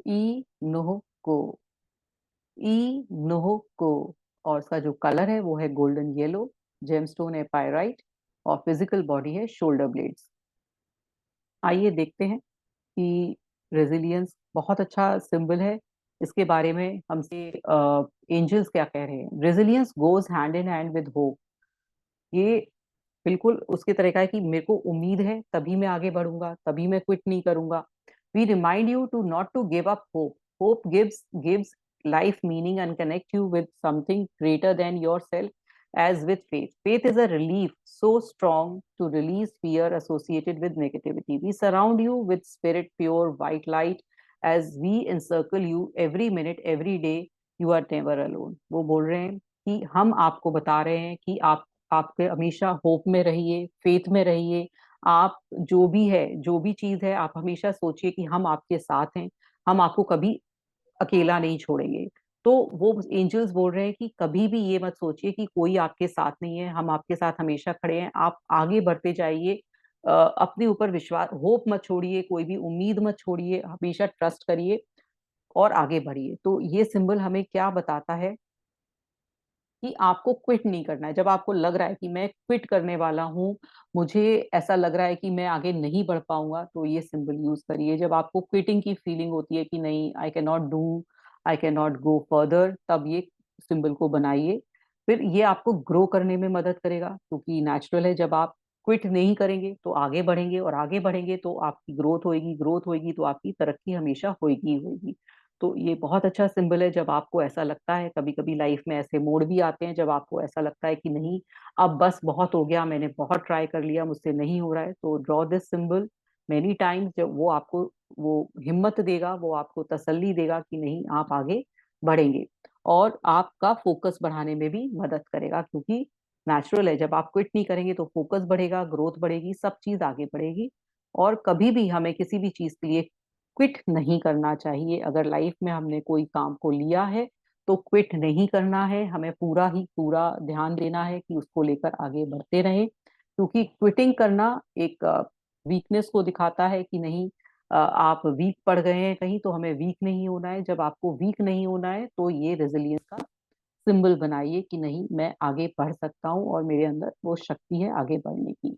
ई नोह को, ई नोह को। और इसका जो कलर है वो है गोल्डन येलो। जेमस्टोन है पायराइट, और फिजिकल बॉडी है शोल्डर ब्लेड्स। आइए देखते हैं कि रेजिलियंस बहुत अच्छा सिंबल है। इसके बारे में हमसे एंजल्स क्या कह रहे हैं। Resilience goes hand in hand with hope. ये बिल्कुल उसके तरह का है कि मेरे को उम्मीद है तभी मैं आगे बढ़ूंगा, तभी मैं क्विट नहीं करूंगा। We remind you to not to give up hope. Hope gives life meaning and connect you with something greater than your self. As with faith, faith is a relief so strong to release fear associated with negativity. We surround you with spirit pure white light as we encircle you every minute every day. You are never alone. वो बोल रहे हैं कि हम आपको बता रहे हैं कि आपके हमेशा होप में रहिए, फेथ में रहिए। आप जो भी है, जो भी चीज है, आप हमेशा सोचिए कि हम आपके साथ हैं। हम आपको कभी अकेला नहीं छोड़ेंगे। तो वो एंजल्स बोल रहे हैं कि कभी भी ये मत सोचिए कि कोई आपके साथ नहीं है, हम आपके साथ हमेशा खड़े हैं। आप आगे बढ़ते जाइए, अपने ऊपर विश्वास, होप मत छोड़िए, कोई भी उम्मीद मत छोड़िए, हमेशा ट्रस्ट करिए और आगे बढ़िए। तो ये सिंबल हमें क्या बताता है कि आपको क्विट नहीं करना है। जब आपको लग रहा है कि मैं क्विट करने वाला हूँ, मुझे ऐसा लग रहा है कि मैं आगे नहीं बढ़ पाऊंगा, तो ये सिंबल यूज करिए। जब आपको क्विटिंग की फीलिंग होती है कि नहीं, I can not do, I can not go further, तब ये सिंबल को बनाइए। फिर ये आपको ग्रो करने में मदद करेगा, क्योंकि नेचुरल है, जब आप क्विट नहीं करेंगे तो आगे बढ़ेंगे, और आगे बढ़ेंगे तो आपकी ग्रोथ होगी, ग्रोथ होगी तो आपकी तरक्की हमेशा होगी ही होगी। तो ये बहुत अच्छा सिंबल है। जब आपको ऐसा लगता है, कभी कभी लाइफ में ऐसे मोड़ भी आते हैं जब आपको ऐसा लगता है कि नहीं, अब बस बहुत हो गया, मैंने बहुत ट्राई कर लिया, मुझसे नहीं हो रहा है, तो draw this symbol many times. जब वो आपको वो हिम्मत देगा, वो आपको तसल्ली देगा कि नहीं, आप आगे बढ़ेंगे, और आपका फोकस बढ़ाने में भी मदद करेगा, क्योंकि नेचुरल है, जब आप क्विट नहीं करेंगे तो फोकस बढ़ेगा, ग्रोथ बढ़ेगी, सब चीज आगे बढ़ेगी। और कभी भी हमें किसी भी चीज के लिए क्विट नहीं करना चाहिए। अगर लाइफ में हमने कोई काम को लिया है तो क्विट नहीं करना है, हमें पूरा ही पूरा ध्यान देना है कि उसको लेकर आगे बढ़ते रहे, क्योंकि क्विटिंग करना एक वीकनेस को दिखाता है कि नहीं, आप वीक पड़ गए हैं कहीं, तो हमें वीक नहीं होना है। जब आपको वीक नहीं होना है तो ये रेजिलियंस का सिंबल बनाइए कि नहीं, मैं आगे बढ़ सकता हूँ और मेरे अंदर वो शक्ति है आगे बढ़ने की।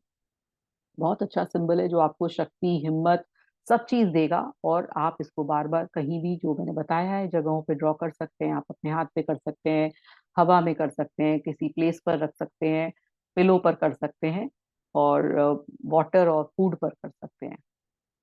बहुत अच्छा सिंबल है जो आपको शक्ति, हिम्मत, सब चीज देगा। और आप इसको बार बार कहीं भी, जो मैंने बताया है, जगहों पे ड्रॉ कर सकते हैं, आप अपने हाथ पे कर सकते हैं, हवा में कर सकते हैं, किसी प्लेस पर रख सकते हैं, पिलो पर कर सकते हैं, और वाटर और फूड पर कर सकते हैं।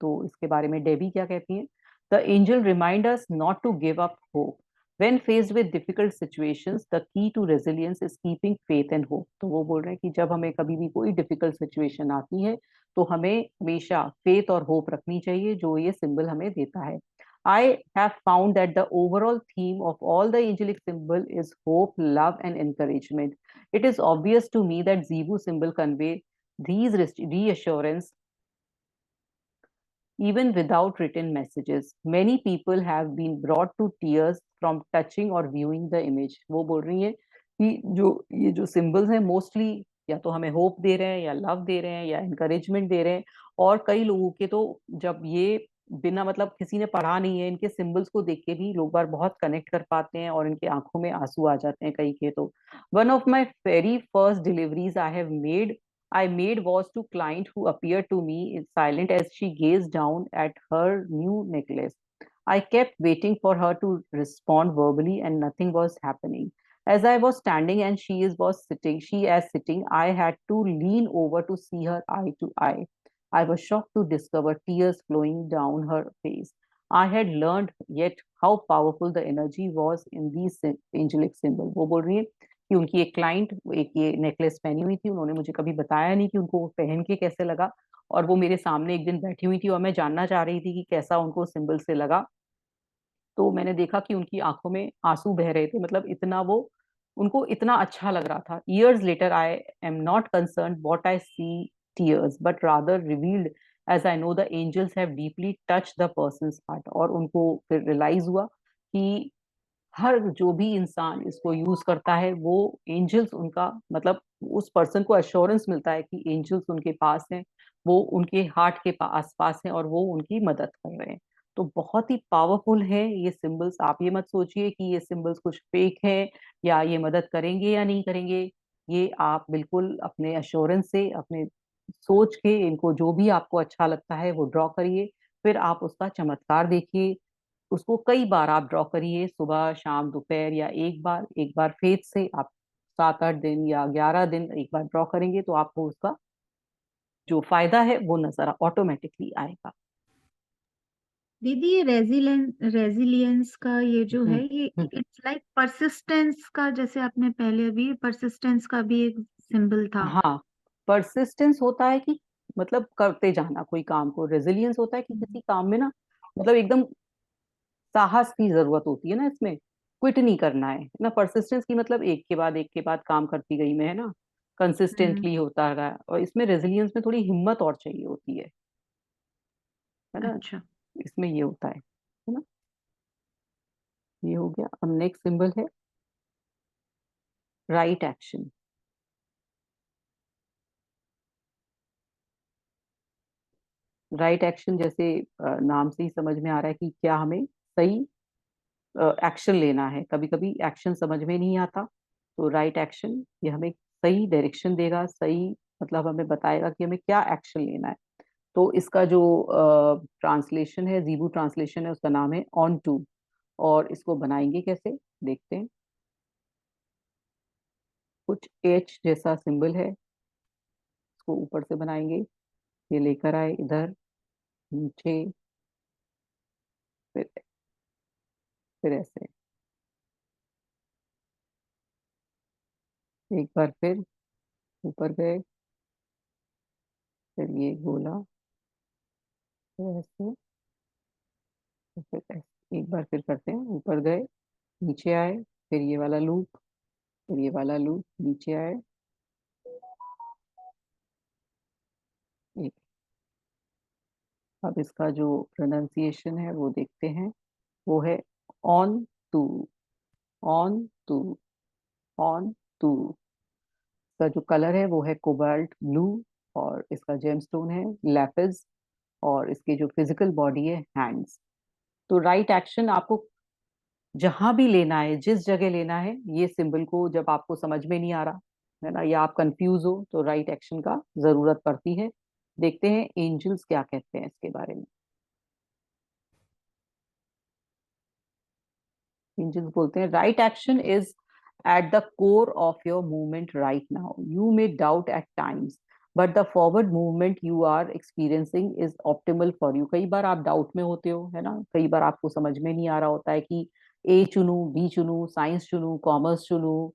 तो इसके बारे में डेबी क्या कहती है? The angel remind us not to give up hope when faced with difficult situations, the key to resilience is keeping faith and hope. तो वो बोल रहे हैं कि जब हमें कभी भी कोई डिफिकल्ट सिचुएशन आती है तो हमें हमेशा फेथ और होप रखनी चाहिए, जो ये सिंबल हमें देता है। I have found that the overall theme of all the angelic symbol is hope, love, and encouragement. It is obvious to me that Zebu symbol convey these reassurance even without written messages. Many people have been brought to tears from touching or viewing the image. वो बोल रही है कि जो ये जो symbols हैं, mostly या तो हमें होप दे रहे हैं, या लव दे रहे हैं, या इंकरेजमेंट दे रहे हैं। और कई लोगों के तो, जब ये बिना मतलब किसी ने पढ़ा नहीं है, इनके सिंबल्स को देख के भी लोग बार बहुत कनेक्ट कर पाते हैं, और इनके आंखों में आंसू आ जाते हैं कई के तो। One of my very first deliveries I made was to client who appeared to me silent as she gazed down at her new necklace. I kept waiting for her to respond verbally, and nothing was happening. As I was standing and she as sitting, I had to lean over to see her eye to eye. I was shocked to discover tears flowing down her face. I had learned yet how powerful the energy was in these angelic symbols. वो बोल रही है कि उनकी एक client एक ये necklace पहनी हुई थी, उन्होंने मुझे कभी बताया नहीं कि उनको वो पहन के कैसे लगा, और वो मेरे सामने एक दिन बैठी हुई थी और मैं जानना चाह रही थी कि कैसा उनको सिंबल से लगा। तो मैंने देखा कि उनकी आंखों में आंसू बह रहे थे, मतलब इतना वो, उनको इतना अच्छा लग रहा था। Years later I am not concern what I see tears but rather revealed as I know the angels have deeply touch the person's heart. और उनको फिर रियलाइज हुआ कि हर जो भी इंसान इसको यूज करता है, वो एंजल्स उनका, मतलब उस पर्सन को अश्योरेंस मिलता है कि एंजल्स उनके पास हैं, वो उनके हार्ट के आस पास हैं, और वो उनकी मदद कर रहे हैं। तो बहुत ही पावरफुल है ये सिंबल्स। आप ये मत सोचिए कि ये सिंबल्स कुछ फेक है, या ये मदद करेंगे या नहीं करेंगे। ये आप बिल्कुल अपने अश्योरेंस से, अपने सोच के, इनको जो भी आपको अच्छा लगता है वो ड्रॉ करिए। फिर आप उसका चमत्कार देखिए। उसको कई बार आप ड्रॉ करिए, सुबह शाम दोपहर, या एक बार फेज से आप 7-8 दिन या 11 दिन एक बार ड्रॉ करेंगे, तो आपको उसका जो फायदा है वो नजर ऑटोमेटिकली आएगा। दीदी, ये रेजिलियंस का ये जो हम्म। है, ये हम्म। इट्स लाइक परसिस्टेंस का, जैसे आपने पहले अभी परसिस्टेंस का भी एक सिंबल था। हाँ, परसिस्टेंस होता है कि मतलब करते जाना कोई काम को। रेजिलियंस होता है कि किसी काम में ना, मतलब एकदम साहस की जरूरत होती है ना इसमें, क्विट नहीं करना है ना। परसिस्टेंस की मतलब एक के बाद काम करती गई मैं, है ना, हम्म। कंसिस्टेंटली होता रहा। और इसमें रेजिलियंस में थोड़ी हिम्मत और चाहिए होती है ना। अच्छा। इसमें ये होता है ना। ये हो गया। अब नेक्स्ट सिंबल है राइट एक्शन। राइट एक्शन जैसे नाम से ही समझ में आ रहा है कि क्या हमें सही एक्शन लेना है। कभी कभी एक्शन समझ में नहीं आता, तो राइट एक्शन ये हमें सही डायरेक्शन देगा, सही मतलब हमें बताएगा कि हमें क्या एक्शन लेना है। तो इसका जो ट्रांसलेशन है, जीबू ट्रांसलेशन है, उसका नाम है ऑन टू। और इसको बनाएंगे कैसे, देखते हैं। कुछ एच जैसा सिंबल है, इसको ऊपर से बनाएंगे। ये लेकर आए इधर नीचे, फिर ऐसे एक बार फिर ऊपर गए, फिर ये गोला, फिर ऐसे, फिर ऐसे एक बार फिर करते हैं। ऊपर गए, नीचे आए, फिर ये वाला लूप, फिर ये वाला लूप, नीचे आए एक। अब इसका जो प्रोनाउंसिएशन है वो देखते हैं। वो है on to, on to, on to. इसका जो कलर है वो है कोबाल्ट ब्लू, और इसका जेमस्टोन है लैपिस, और इसकी जो फिजिकल बॉडी है हैंड्स। तो राइट एक्शन आपको जहां भी लेना है, जिस जगह लेना है, ये सिंबल को जब आपको समझ में नहीं आ रहा है ना, या आप कंफ्यूज हो, तो राइट एक्शन का जरूरत पड़ती है। देखते हैं एंजल्स क्या कहते हैं इसके बारे में। एंजल्स बोलते हैं right action is at the core of your movement right now. You may doubt at times, but the forward movement you are experiencing is optimal for you. कई बार आप डाउट में होते हो, है ना, कई बार आपको समझ में नहीं आ रहा होता है कि ए चुनूं, बी चुनूं, साइंस चुनूं, कॉमर्स चुनूं,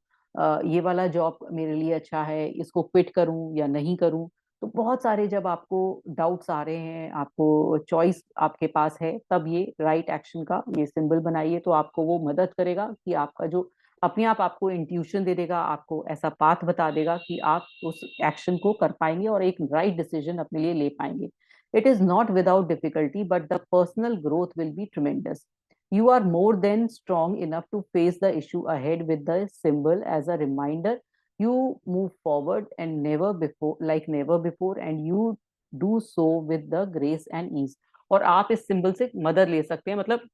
ये वाला जॉब मेरे लिए अच्छा है, इसको क्विट करूं या नहीं करूं। तो बहुत सारे जब आपको डाउट्स आ रहे हैं, आपको चॉइस आपके पास है, तब ये राइट एक्शन का ये सिंबल बनाइए, तो आपको वो मदद करेगा कि आपका जो अपने आप आपको इंट्यूशन दे देगा, आपको ऐसा पाथ बता देगा कि आप उस एक्शन को कर पाएंगे और एक राइट डिसीजन अपने लिए ले पाएंगे। It is not without difficulty, but the personal growth will be tremendous. You are more than strong enough to face the issue ahead with the symbol as a reminder. You move forward and never before, like never before, and you do so with the grace and ease. और आप इस symbol से मदद ले सकते हैं। मतलब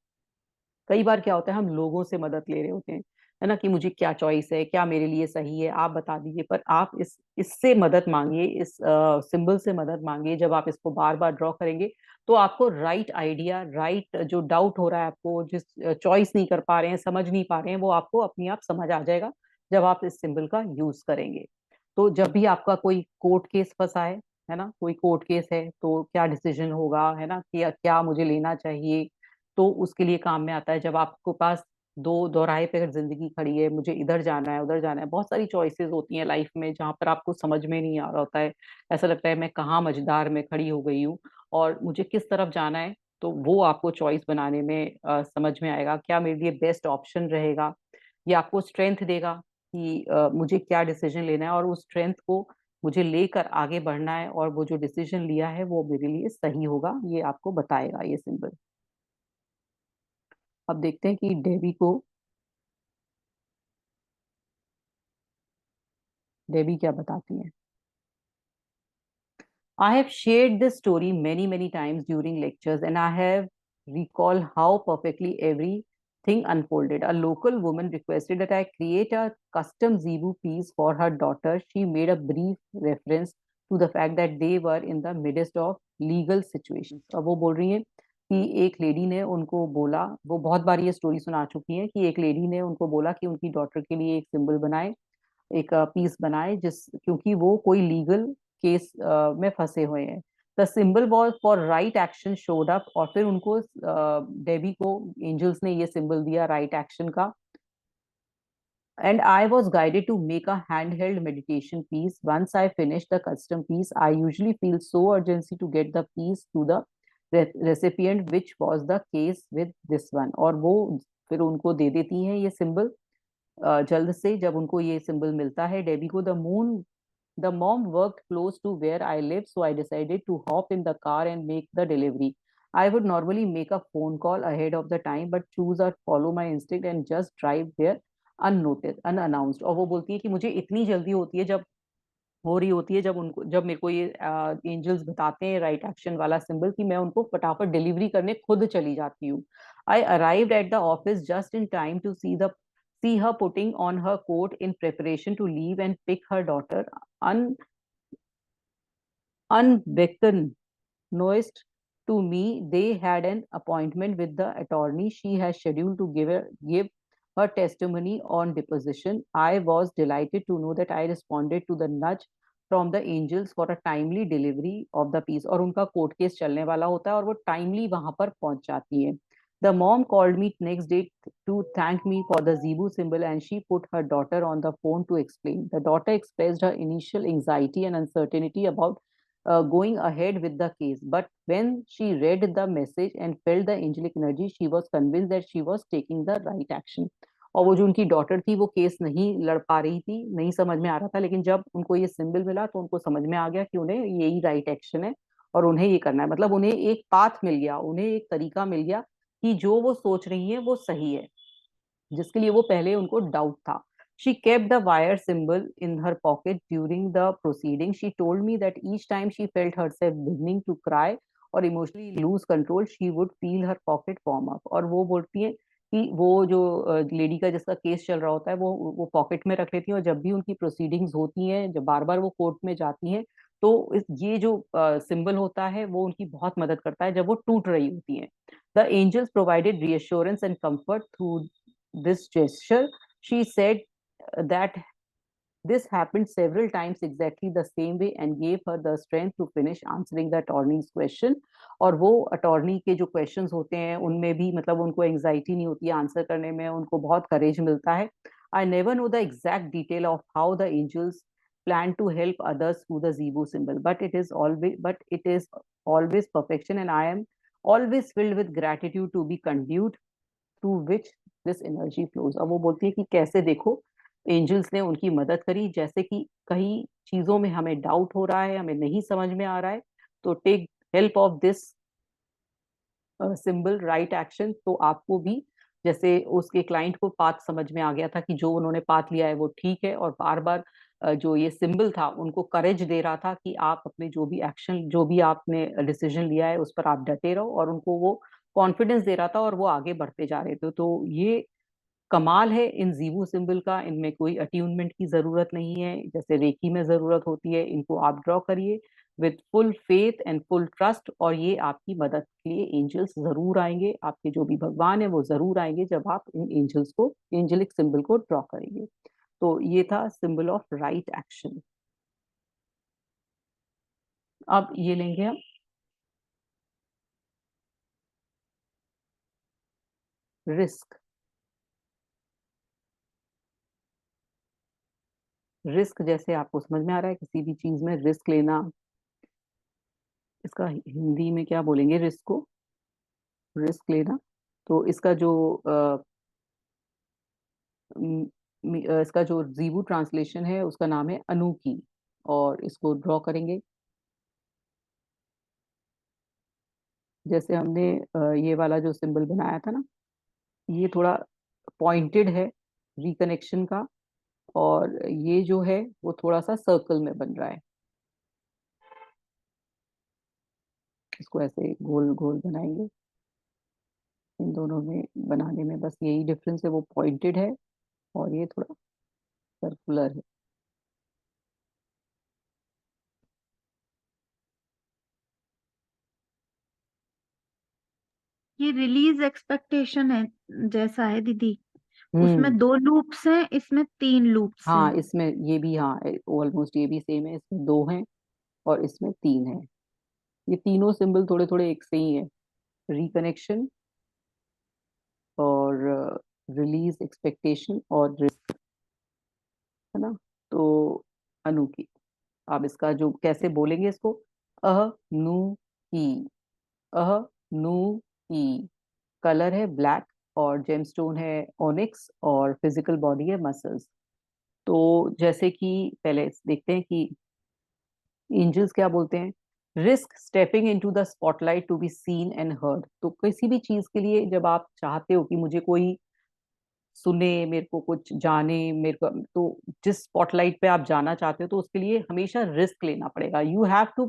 कई बार क्या होता है, हम लोगों से मदद ले रहे होते हैं, है ना, कि मुझे क्या चॉइस है, क्या मेरे लिए सही है, आप बता दीजिए। पर आप इससे मदद मांगिए, इस सिंबल से मदद मांगिए। जब आप इसको बार बार ड्रॉ करेंगे, तो आपको राइट आइडिया, राइट जो डाउट हो रहा है आपको, जिस चॉइस नहीं कर पा रहे हैं, समझ नहीं पा रहे हैं, वो आपको अपने आप समझ आ जाएगा जब आप इस सिंबल का यूज करेंगे। तो जब भी आपका कोई कोर्ट केस फंसा है ना, कोई कोर्ट केस है, तो क्या डिसीजन होगा, है ना, कि क्या मुझे लेना चाहिए, तो उसके लिए काम में आता है। जब आपको पास दो दोराहे पे अगर जिंदगी खड़ी है, मुझे इधर जाना है, उधर जाना है, बहुत सारी चॉइसेस होती हैं लाइफ में जहां पर आपको समझ में नहीं आ रहा होता है, ऐसा लगता है मैं कहाँ मझधार में खड़ी हो गई हूँ और मुझे किस तरफ जाना है। तो वो आपको चॉइस बनाने में समझ में आएगा क्या मेरे लिए बेस्ट ऑप्शन रहेगा। ये आपको स्ट्रेंथ देगा कि मुझे क्या डिसीजन लेना है, और उस स्ट्रेंथ को मुझे लेकर आगे बढ़ना है, और वो जो डिसीजन लिया है वो मेरे लिए सही होगा, ये आपको बताएगा ये सिंबल। अब देखते हैं कि डेबी क्या बताती है। I have shared this story many, many times during lectures, and I have recalled how perfectly everything unfolded. A local woman requested that I create a custom Zebu piece for her daughter. She made a brief reference to the fact that they were in the midst of legal situations. अब वो बोल रही है कि एक lady ने उनको बोला, वो बहुत बार ये स्टोरी सुना चुकी है, कि एक लेडी ने उनको बोला कि उनकी डॉटर के लिए एक सिंबल बनाए, एक पीस बनाए, जिस क्योंकि वो कोई लीगल केस में फंसे हुए हैं। The symbol was for right action showed up, और फिर उनको डेबी को एंजल्स ने ये सिंबल दिया राइट एक्शन का। And I was guided to make a handheld meditation piece. Once I finished the custom piece, I usually feel so urgency to get the piece to the recipient, which was the case with this one. और वो फिर उनको दे देती हैं ये symbol जल्द से। जब उनको ये सिंबल मिलता है डेबी को, the mom worked close to where I live, so I decided to hop in the car and make the delivery. I would normally make a phone call ahead of the time, but choose or follow my instinct and just drive there unnoticed, unannounced. और वो बोलती है कि मुझे इतनी जल्दी होती है जब हो रही होती है, जब मेरे को ये एंजल्स बताते हैं राइट एक्शन वाला सिंबल, कि मैं उनको फटाफट डिलीवरी करने खुद चली जाती हूँ. I arrived at the office just in time to see her putting on her coat in preparation to leave and pick her daughter. Unbeknownst to me, they had an appointment with the attorney she has scheduled to give her testimony on deposition. I was delighted to know that I responded to the nudge from the angels for a timely delivery of the piece. और उनका court case चलने वाला होता है और वो timely वहां पर पहुंच जाती है. The mom called me next day to thank me for the Zebu symbol, and she put her daughter on the phone to explain. The daughter expressed her initial anxiety and uncertainty about going ahead with the case. But when she read the message and felt the angelic energy, she was convinced that she was taking the right action. और वो जो उनकी daughter थी वो case नहीं लड़ पा रही थी, नहीं समझ में आ रहा था, लेकिन जब उनको ये सिंबल मिला तो उनको समझ में आ गया कि उन्हें यही राइट एक्शन है और उन्हें ये करना है. मतलब उन्हें एक पाथ मिल गया, उन्हें एक तरीका मिल गया कि जो वो सोच रही है वो सही है, जिसके लिए वो पहले उनको डाउट था. She kept the wire symbol in her pocket during the proceeding. She told me that each time she felt herself beginning to cry or emotionally lose control, she would feel her pocket warm up. और वो बोलती है कि वो जो lady का जिसका case चल रहा होता है वो पॉकेट में रख लेती है, और जब भी उनकी प्रोसीडिंग्स होती हैं, जब बार बार वो कोर्ट में जाती हैं, तो ये जो सिंबल होता है वो उनकी बहुत मदद करता है जब वो टूट रही होती हैं. The angels provided reassurance and comfort through this gesture. She said that this happened several times exactly the same way and gave her the strength to finish answering the attorney's question. और वो attorney के जो questions होते हैं उनमें भी मतलब उनको एंजाइटी नहीं होती है आंसर करने में, उनको बहुत करेज मिलता है. I never know the exact detail of how the angels plan to help others through the Zebu symbol, but it is always perfection, and I am always filled with gratitude to be conduit through which this energy flows. अब वो बोलती है कि कैसे देखो angels ने उनकी मदद करी, जैसे कि कई चीजों में हमें डाउट हो रहा है, हमें नहीं समझ में आ रहा है, तो take help of this symbol right action. तो आपको भी जैसे उसके क्लाइंट को पाथ समझ में आ गया था कि जो उन्होंने पाथ लिया है वो ठीक है, और बार बार जो ये सिंबल था उनको करेज दे रहा था कि आप अपने जो भी एक्शन, जो भी आपने डिसीजन लिया है उस पर आप डटे रहो, और उनको वो कॉन्फिडेंस दे रहा था और वो आगे बढ़ते जा रहे थे. तो ये कमाल है इन जीवो सिंबल का, इनमें कोई अट्यूनमेंट की जरूरत नहीं है जैसे रेकी में जरूरत होती है. इनको आप ड्रॉ करिए with full faith and full trust, और ये आपकी मदद के लिए एंजल्स जरूर आएंगे, आपके जो भी भगवान है वो जरूर आएंगे जब आप इन एंजल्स को, एंजलिक सिंबल को ड्रॉ करेंगे. तो ये था सिंबल ऑफ राइट एक्शन. अब ये लेंगे हम रिस्क. रिस्क जैसे आपको समझ में आ रहा है किसी भी चीज में रिस्क लेना, इसका हिंदी में क्या बोलेंगे रिस्क को, रिस्क लेना. तो इसका जो इसका जो जीवू ट्रांसलेशन है उसका नाम है अनूकी, और इसको ड्रॉ करेंगे. जैसे हमने ये वाला जो सिंबल बनाया था ना, ये थोड़ा पॉइंटेड है रिकनेक्शन का, और ये जो है वो थोड़ा सा सर्कल में बन रहा है. इसको ऐसे गोल गोल बनाएंगे. इन दोनों में बनाने में बस यही डिफरेंस है, वो पॉइंटेड है और ये थोड़ा सर्कुलर है. ये रिलीज एक्सपेक्टेशन है जैसा है दीदी, हम्म. उसमें 2 लूप्स हैं, इसमें 3 लूप्स हाँ हैं. इसमें ये भी, हाँ ऑलमोस्ट ये भी सेम है, इसमें दो हैं और इसमें तीन है. ये तीनों सिंबल थोड़े थोड़े एक से ही है, रिकनेक्शन और रिलीज एक्सपेक्टेशन और रिस्क, है ना. तो अनु की, आप इसका जो कैसे बोलेंगे इसको, अह नु की, अह नु की. कलर है ब्लैक और जेमस्टोन है ओनिक्स और फिजिकल बॉडी है मसल्स. तो जैसे कि पहले देखते हैं कि एंजल्स क्या बोलते हैं. Risk stepping into the spotlight to be seen and heard. तो किसी भी चीज के लिए जब आप चाहते हो कि मुझे कोई सुने, मेरे को कुछ जाने, मेरे को, तो जिस स्पॉटलाइट पे आप जाना चाहते हो तो उसके लिए हमेशा रिस्क लेना पड़ेगा। You have to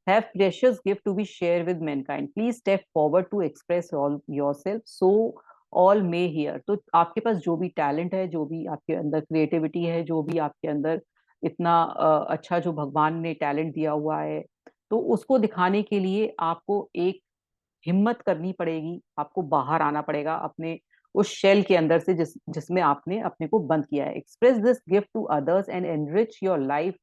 have precious gift to be share with mankind, please step forward to express all yourself so all may hear. तो आपके पास जो भी टैलेंट है, जो भी आपके अंदर क्रिएटिविटी है, जो भी आपके अंदर इतना अच्छा जो भगवान ने टैलेंट दिया हुआ है, तो उसको दिखाने के लिए आपको एक हिम्मत करनी पड़ेगी, आपको बाहर आना पड़ेगा अपने उस शेल के अंदर से जिसमें आपने अपने को बंद किया है। Express this gift to others and enrich your life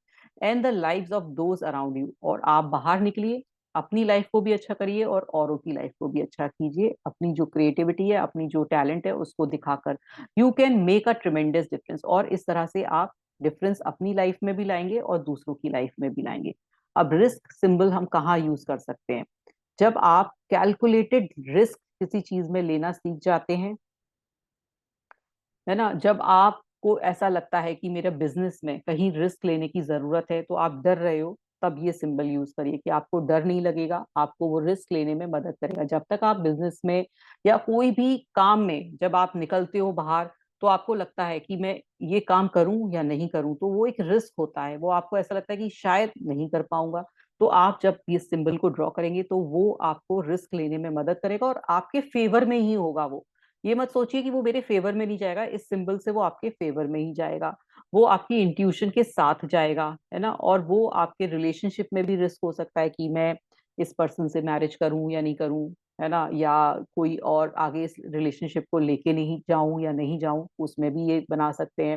and the lives of those around you. और आप बाहर निकलिए, अपनी लाइफ को भी अच्छा करिए और औरों की लाइफ को भी अच्छा कीजिए, अपनी जो क्रिएटिविटी है, अपनी जो टैलेंट है उसको दिखाकर you can make a tremendous difference. और इस तरह से आप डिफरेंस अपनी लाइफ में भी लाएंगे और दूसरों की लाइफ में भी लाएंगे। अब रिस्क सिंबल हम कहाँ यूज कर सकते हैं? जब आप कैलकुलेटेड रिस्क किसी चीज में लेना सीख जाते हैं, है ना, जब आपको ऐसा लगता है कि मेरे बिजनेस में कहीं रिस्क लेने की जरूरत है, तो आप डर रहे हो, तब ये सिंबल यूज करिए कि आपको डर नहीं लगेगा, आपको वो रिस्क लेने में मदद करेगा। जब तक आप बिजनेस में या कोई भी काम में जब आप निकलते हो बाहर, तो आपको लगता है कि मैं ये काम करूं या नहीं करूं, तो वो एक रिस्क होता है, वो आपको ऐसा लगता है कि शायद नहीं कर पाऊंगा। तो आप जब ये सिंबल को ड्रॉ करेंगे तो वो आपको रिस्क लेने में मदद करेगा और आपके फेवर में ही होगा वो। ये मत सोचिए कि वो मेरे फेवर में नहीं जाएगा, इस सिंबल से वो आपके फेवर में ही जाएगा, वो आपकी इंट्यूशन के साथ जाएगा, है ना। और वो आपके रिलेशनशिप में भी रिस्क हो सकता है कि मैं इस पर्सन से मैरिज करूं या नहीं करूं, है ना, या कोई और आगे इस रिलेशनशिप को लेके नहीं जाऊं या नहीं जाऊं, उसमें भी ये बना सकते हैं,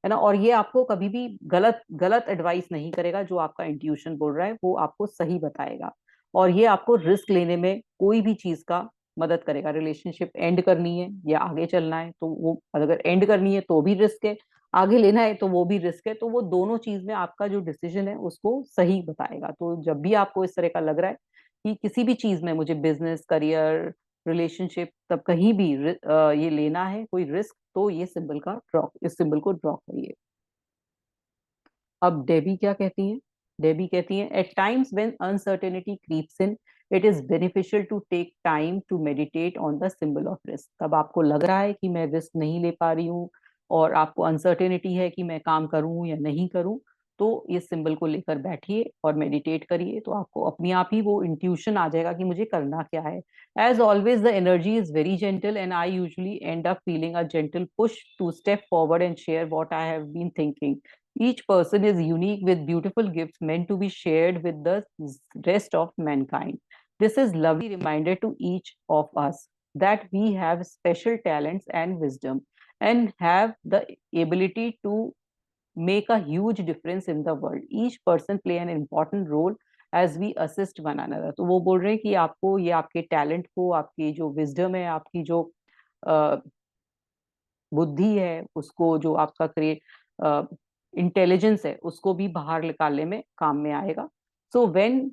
है ना। और ये आपको कभी भी गलत गलत एडवाइस नहीं करेगा, जो आपका इंट्यूशन बोल रहा है वो आपको सही बताएगा। और ये आपको रिस्क लेने में कोई भी चीज का मदद करेगा। रिलेशनशिप एंड करनी है या आगे चलना है, तो वो अगर एंड करनी है तो भी रिस्क है, आगे लेना है तो वो भी रिस्क है, तो वो दोनों चीज में आपका जो डिसीजन है उसको सही बताएगा। तो जब भी आपको इस तरह का लग रहा है कि किसी भी चीज में मुझे बिजनेस, करियर, रिलेशनशिप, तब कहीं भी ये लेना है कोई रिस्क, तो ये सिंबल का ड्रॉ, इस सिंबल को ड्रॉ करिए। अब डेबी क्या कहती हैं? डेबी कहती हैं, at times when uncertainty creeps in, it is beneficial to take time to meditate on the symbol of risk. तब आपको लग रहा है कि मैं रिस्क नहीं ले पा रही हूँ और आपको अनसर्टेनिटी है कि मैं काम करूं या नहीं करूं, तो इस सिंबल को लेकर बैठिए और मेडिटेट करिए, तो आपको अपने आप ही वो इंट्यूशन आ जाएगा कि मुझे करना क्या है। As always the energy is very gentle and I usually end up feeling a gentle push to step forward and share what I have been thinking. Each person is unique with beautiful gifts meant to be shared with the rest of mankind. This is lovely reminder to each of us that we have special talents and wisdom and have the ability to make a huge difference in the world. Each person play an important role as we assist one another. तो वो बोल रहे हैं कि आपको ये आपके talent को, आपकी जो विजडम है, आपकी जो बुद्धि है, उसको, जो आपका क्रिएट इंटेलिजेंस है, उसको भी बाहर निकालने में काम में आएगा। So when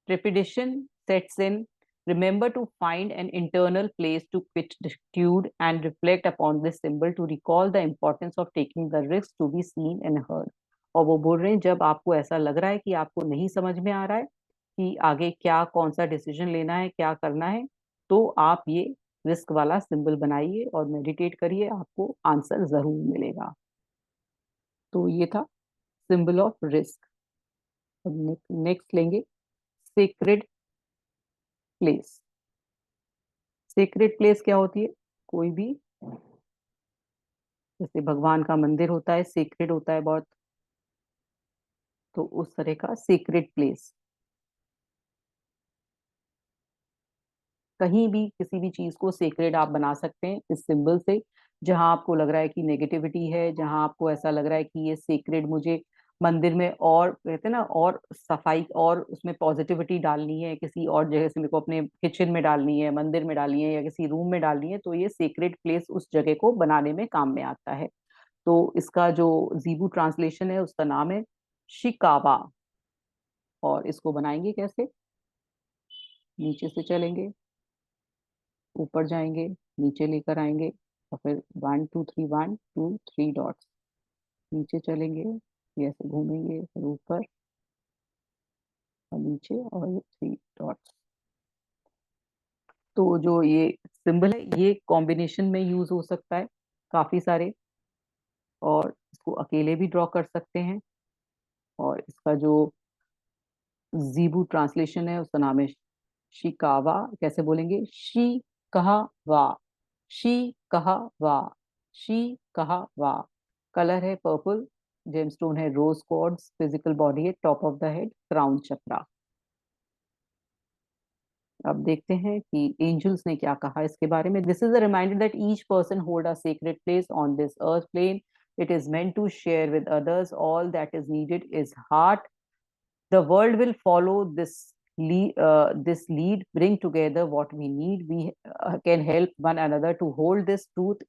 trepidation sets in, remember to find an internal place to quietude and reflect upon this symbol to recall the importance of taking the risk to be seen and heard। और वो बोल रहे हैं, जब आपको ऐसा लग रहा है कि आपको नहीं समझ में आ रहा है कि आगे क्या, कौन सा डिसीजन लेना है, क्या करना है, तो आप ये रिस्क वाला सिंबल बनाइए और मेडिटेट करिए, आपको आंसर जरूर मिलेगा। तो ये था सिंबल ऑफ रिस्क। अब नेक्स्ट लेंगे सेक्रेड प्लेस। सेक्रेड प्लेस क्या होती है? कोई भी, जैसे भगवान का मंदिर होता है, सेक्रेड होता है बहुत, तो उस तरह का सेक्रेड प्लेस। कहीं भी किसी भी चीज को सेक्रेड आप बना सकते हैं इस सिंबल से। जहां आपको लग रहा है कि नेगेटिविटी है, जहां आपको ऐसा लग रहा है कि ये सेक्रेड मुझे मंदिर में, और कहते हैं ना, और सफाई और उसमें पॉजिटिविटी डालनी है, किसी और जगह से मेरे को अपने किचन में डालनी है, मंदिर में डालनी है या किसी रूम में डालनी है, तो ये सेक्रेड प्लेस उस जगह को बनाने में काम में आता है। तो इसका जो जीबू ट्रांसलेशन है उसका नाम है शिकावा। और इसको बनाएंगे कैसे? नीचे से चलेंगे, ऊपर जाएंगे, नीचे लेकर आएंगे, और फिर 1 2 3, 1 2 3 डॉट्स, नीचे चलेंगे, ये ऐसे घूमेंगे, फिर ऊपर नीचे और ये 3 डॉट्स। तो जो ये सिंबल है ये कॉम्बिनेशन में यूज हो सकता है काफी सारे, और इसको अकेले भी ड्रॉ कर सकते हैं। और इसका जो जीबू ट्रांसलेशन है उसका नाम है शिकावा। कैसे बोलेंगे? शी कहा वा, शी कहा वा, शी कहा वा। कलर है पर्पल, जेमस्टोन है रोज क्वार्ट्ज, फिजिकल बॉडी है top of the head crown chakra. अब देखते हैं कि एंजल्स ने क्या कहा इसके बारे में। This is a reminder that each person hold a secret place on this earth plane. It is meant to share with others. All that is needed is heart. The world will follow this lead, bring together what we need. We can help one another to hold this truth.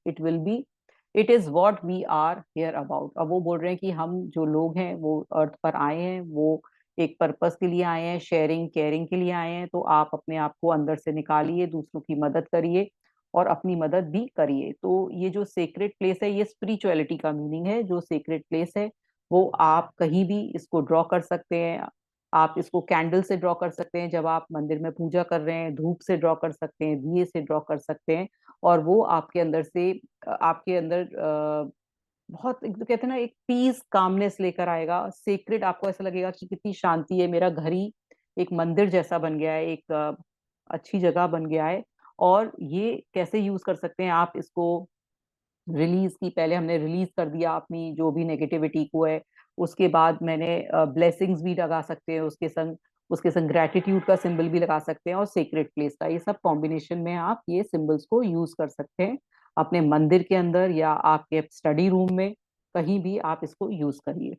It is what we are here about. अब वो बोल रहे हैं कि हम जो लोग हैं वो अर्थ पर आए हैं, वो एक पर्पस के लिए आए हैं, शेयरिंग केयरिंग के लिए आए हैं। तो आप अपने आप को अंदर से निकालिए, दूसरों की मदद करिए और अपनी मदद भी करिए। तो ये जो सेक्रेट प्लेस है ये स्पिरिचुअलिटी का मीनिंग है। जो सेक्रेट प्लेस है वो आप कहीं भी इसको ड्रॉ कर सकते हैं। आप इसको कैंडल से ड्रॉ कर सकते हैं, जब आप मंदिर में पूजा कर रहे हैं धूप से ड्रॉ कर सकते हैं, दिए से ड्रॉ कर सकते हैं। और वो आपके अंदर से आपके अंदर बहुत एक तो कहते हैं ना एक पीस कामनेस लेकर आएगा। सेक्रेट आपको ऐसा लगेगा कि कितनी शांति है, मेरा घर ही एक मंदिर जैसा बन गया है, एक अच्छी जगह बन गया है। और ये कैसे यूज कर सकते हैं आप इसको? रिलीज की पहले हमने रिलीज कर दिया अपनी जो भी नेगेटिविटी को है, उसके बाद मैंने ब्लेसिंग्स भी लगा सकते हैं उसके संग ग्रेटिट्यूड का सिंबल भी लगा सकते हैं और सेक्रेट प्लेस का। ये सब कॉम्बिनेशन में आप ये सिंबल्स को यूज कर सकते हैं अपने मंदिर के अंदर या आपके स्टडी रूम में, कहीं भी आप इसको यूज करिए।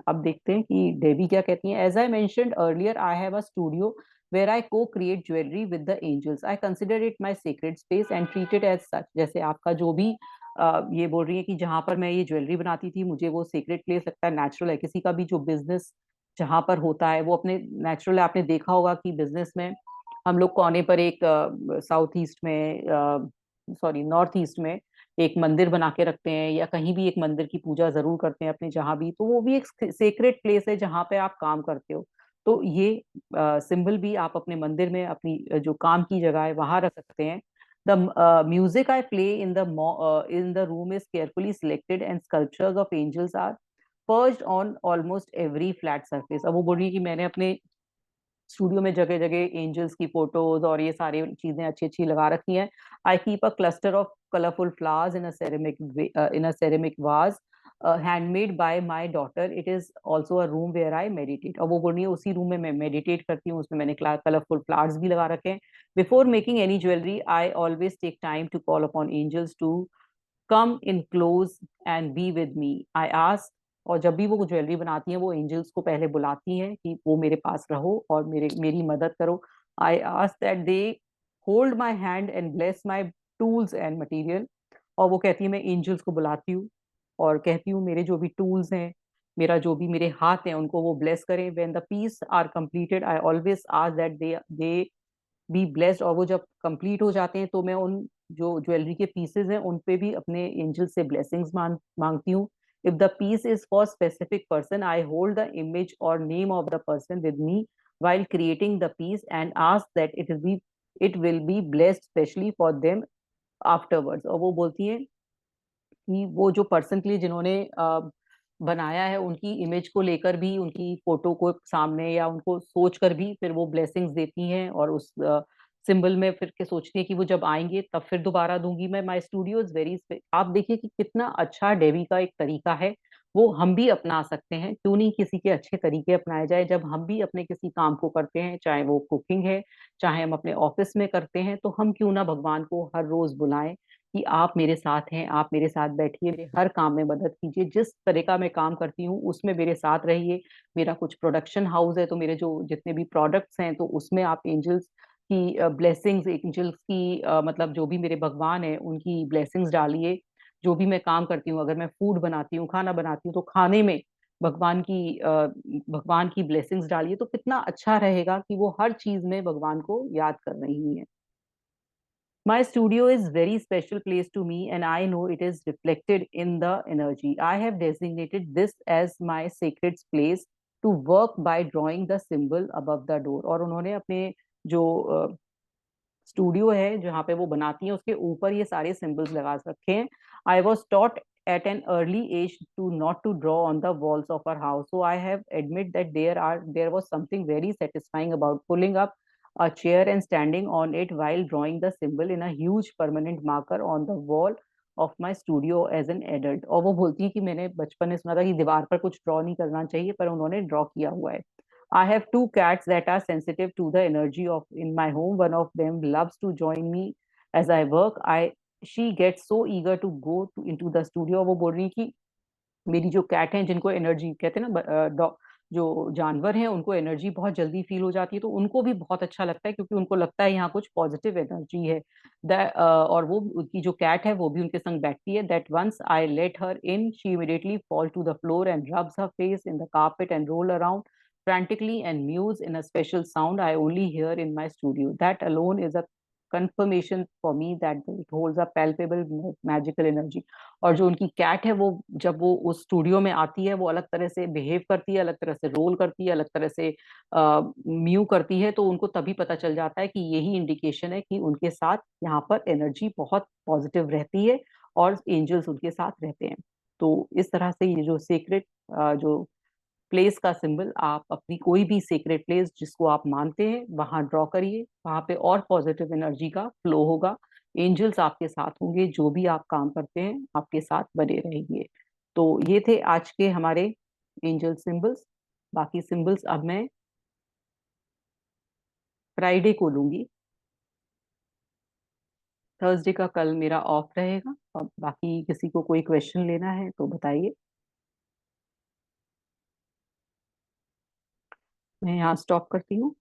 अब देखते हैं कि देवी क्या कहती हैं। As I mentioned earlier, I have a studio where I co-create jewelry with the angels. I consider it my sacred space and treat it as such. जैसे आपका जो भी ये बोल रही है कि जहां पर मैं ये ज्वेलरी बनाती थी मुझे वो सीक्रेट प्लेस लगता है, नेचुरल है। किसी का भी जो बिजनेस जहां पर होता है वो अपने नेचुरल, आपने देखा होगा कि बिजनेस में हम लोग कोने पर एक साउथ ईस्ट में सॉरी नॉर्थ ईस्ट में एक मंदिर बना के रखते हैं, या कहीं भी एक मंदिर की पूजा जरूर करते हैं अपने जहां भी। तो वो भी एक सेक्रेट प्लेस है जहां पे आप काम करते हो। तो ये सिंबल भी आप अपने मंदिर में अपनी जो काम की जगह है वहां रख सकते हैं। The music I play in the room is carefully selected and sculptures of angels are perched on almost every flat surface. अब वो बोल रही है कि मैंने अपने स्टूडियो में जगह जगह एंजल्स की फोटोज और ये सारी चीजें अच्छी अच्छी लगा रखी हैं। I keep a cluster of colourful flowers in a ceramic vase handmade by my daughter. It is also a room where I meditate. और वो बोल रही है उसी रूम में मैं मेडिटेट करती हूँ, उसमें मैंने कलरफुल फ्लावर्स भी लगा रखे हैं। Before making any jewellery I always take time to call upon angels to come in close and be with me. I ask, और जब भी वो ज्वेलरी बनाती हैं वो एंजल्स को पहले बुलाती हैं कि वो मेरे पास रहो और मेरी मदद करो। I ask that they hold my hand and bless my tools and material. और वो कहती है मैं एंजल्स को बुलाती हूँ और कहती हूँ मेरे जो भी टूल्स हैं, मेरा जो भी मेरे हाथ हैं उनको वो ब्लेस करें। When the piece are completed I always ask that they be blessed. और वो जब कंप्लीट हो जाते हैं तो मैं उन जो ज्वेलरी के पीसेज हैं उन पे भी अपने एंजल से ब्लेसिंग्स मांगती हूँ। If the piece is for specific person I hold the image और name of the person with me while creating the piece and ask that it will be blessed specially for them afterwards। और वो बोलती है कि वो जो person के लिए जिन्होंने बनाया है उनकी इमेज को लेकर भी, उनकी फोटो को सामने या उनको सोच कर भी फिर वो ब्लेसिंग्स देती हैं और उस सिंबल में फिर के सोचती है कि वो जब आएंगे तब फिर दोबारा दूंगी मैं। My studio is very. आप देखिए कि कितना अच्छा डेवी का एक तरीका है, वो हम भी अपना सकते हैं। क्यों नहीं किसी के अच्छे तरीके अपनाए जाए। जब हम भी अपने किसी काम को करते हैं, चाहे वो कुकिंग है, चाहे हम अपने ऑफिस में करते हैं, तो हम क्यों ना भगवान को हर रोज बुलाएं कि आप मेरे साथ हैं, आप मेरे साथ बैठिए, मेरे हर काम में मदद कीजिए। जिस तरह का मैं काम करती हूँ उसमें मेरे साथ रहिए। मेरा कुछ प्रोडक्शन हाउस है तो मेरे जो जितने भी प्रोडक्ट्स हैं तो उसमें आप एंजल्स की ब्लेसिंग्स, एंजल्स की मतलब जो भी मेरे भगवान है उनकी ब्लेसिंग्स डालिए। जो भी मैं काम करती हूँ, अगर मैं फूड बनाती हूँ, खाना बनाती हूँ, तो खाने में भगवान की भगवान की ब्लेसिंग्स डालिए। तो कितना अच्छा रहेगा कि वो हर चीज में भगवान को याद कर रही है। My studio is very special place to me and I know it is reflected in the energy. I have designated this as my sacred place to work by drawing the symbol above the door. और उन्होंने अपने जो studio है जहाँ पे वो बनाती हैं उसके ऊपर ये सारे सिंबल्स लगा रखे हैं। I was taught at an early age to not to draw on the walls of our house, so I have admit that there was something very satisfying about pulling up a chair and standing on it while drawing the symbol in a huge permanent marker on the wall of my studio as an adult। और वो बोलती है कि मैंने बचपन में सुना था कि दीवार पर कुछ ड्रॉ नहीं करना चाहिए, पर उन्होंने ड्रॉ किया हुआ है। I have two cats that are sensitive to the energy of in my home. One of them loves to join me as I work। She gets so eager to into the studio। वो बोल रही कि मेरी जो cat हैं जिनको energy कहते हैं ना, जो जानवर हैं उनको एनर्जी बहुत जल्दी फील हो जाती है, तो उनको भी बहुत अच्छा लगता है क्योंकि उनको लगता है यहाँ कुछ पॉजिटिव एनर्जी है। और वो उनकी जो कैट है वो भी उनके संग बैठती है। That once I let her in she immediately fall to the floor and rubs her face in the carpet and roll around frantically and mews in a special sound I only hear in my studio। That alone is a confirmation for me that it holds a palpable magical energy। और जो उनकी cat है वो जब वो उस studio में आती है वो अलग तरह से बिहेव करती है, अलग तरह से रोल करती है, अलग तरह से म्यू करती है, तो उनको तभी पता चल जाता है कि यही इंडिकेशन है कि उनके साथ यहाँ पर एनर्जी बहुत पॉजिटिव रहती है और एंजल्स उनके साथ रहते हैं। तो इस तरह से ये जो सीक्रेट जो प्लेस का सिंबल आप अपनी कोई भी सीक्रेट प्लेस जिसको आप मानते हैं वहां ड्रॉ करिए, वहां पे और पॉजिटिव एनर्जी का फ्लो होगा। एंजल्स आपके साथ होंगे, जो भी आप काम करते हैं आपके साथ बने रहेंगे। तो ये थे आज के हमारे एंजल सिंबल्स। बाकी सिंबल्स अब मैं फ्राइडे को लूंगी। थर्सडे का कल मेरा ऑफ रहेगा। और बाकी किसी को कोई क्वेश्चन लेना है तो बताइए। मैं यहाँ स्टॉप करती हूँ।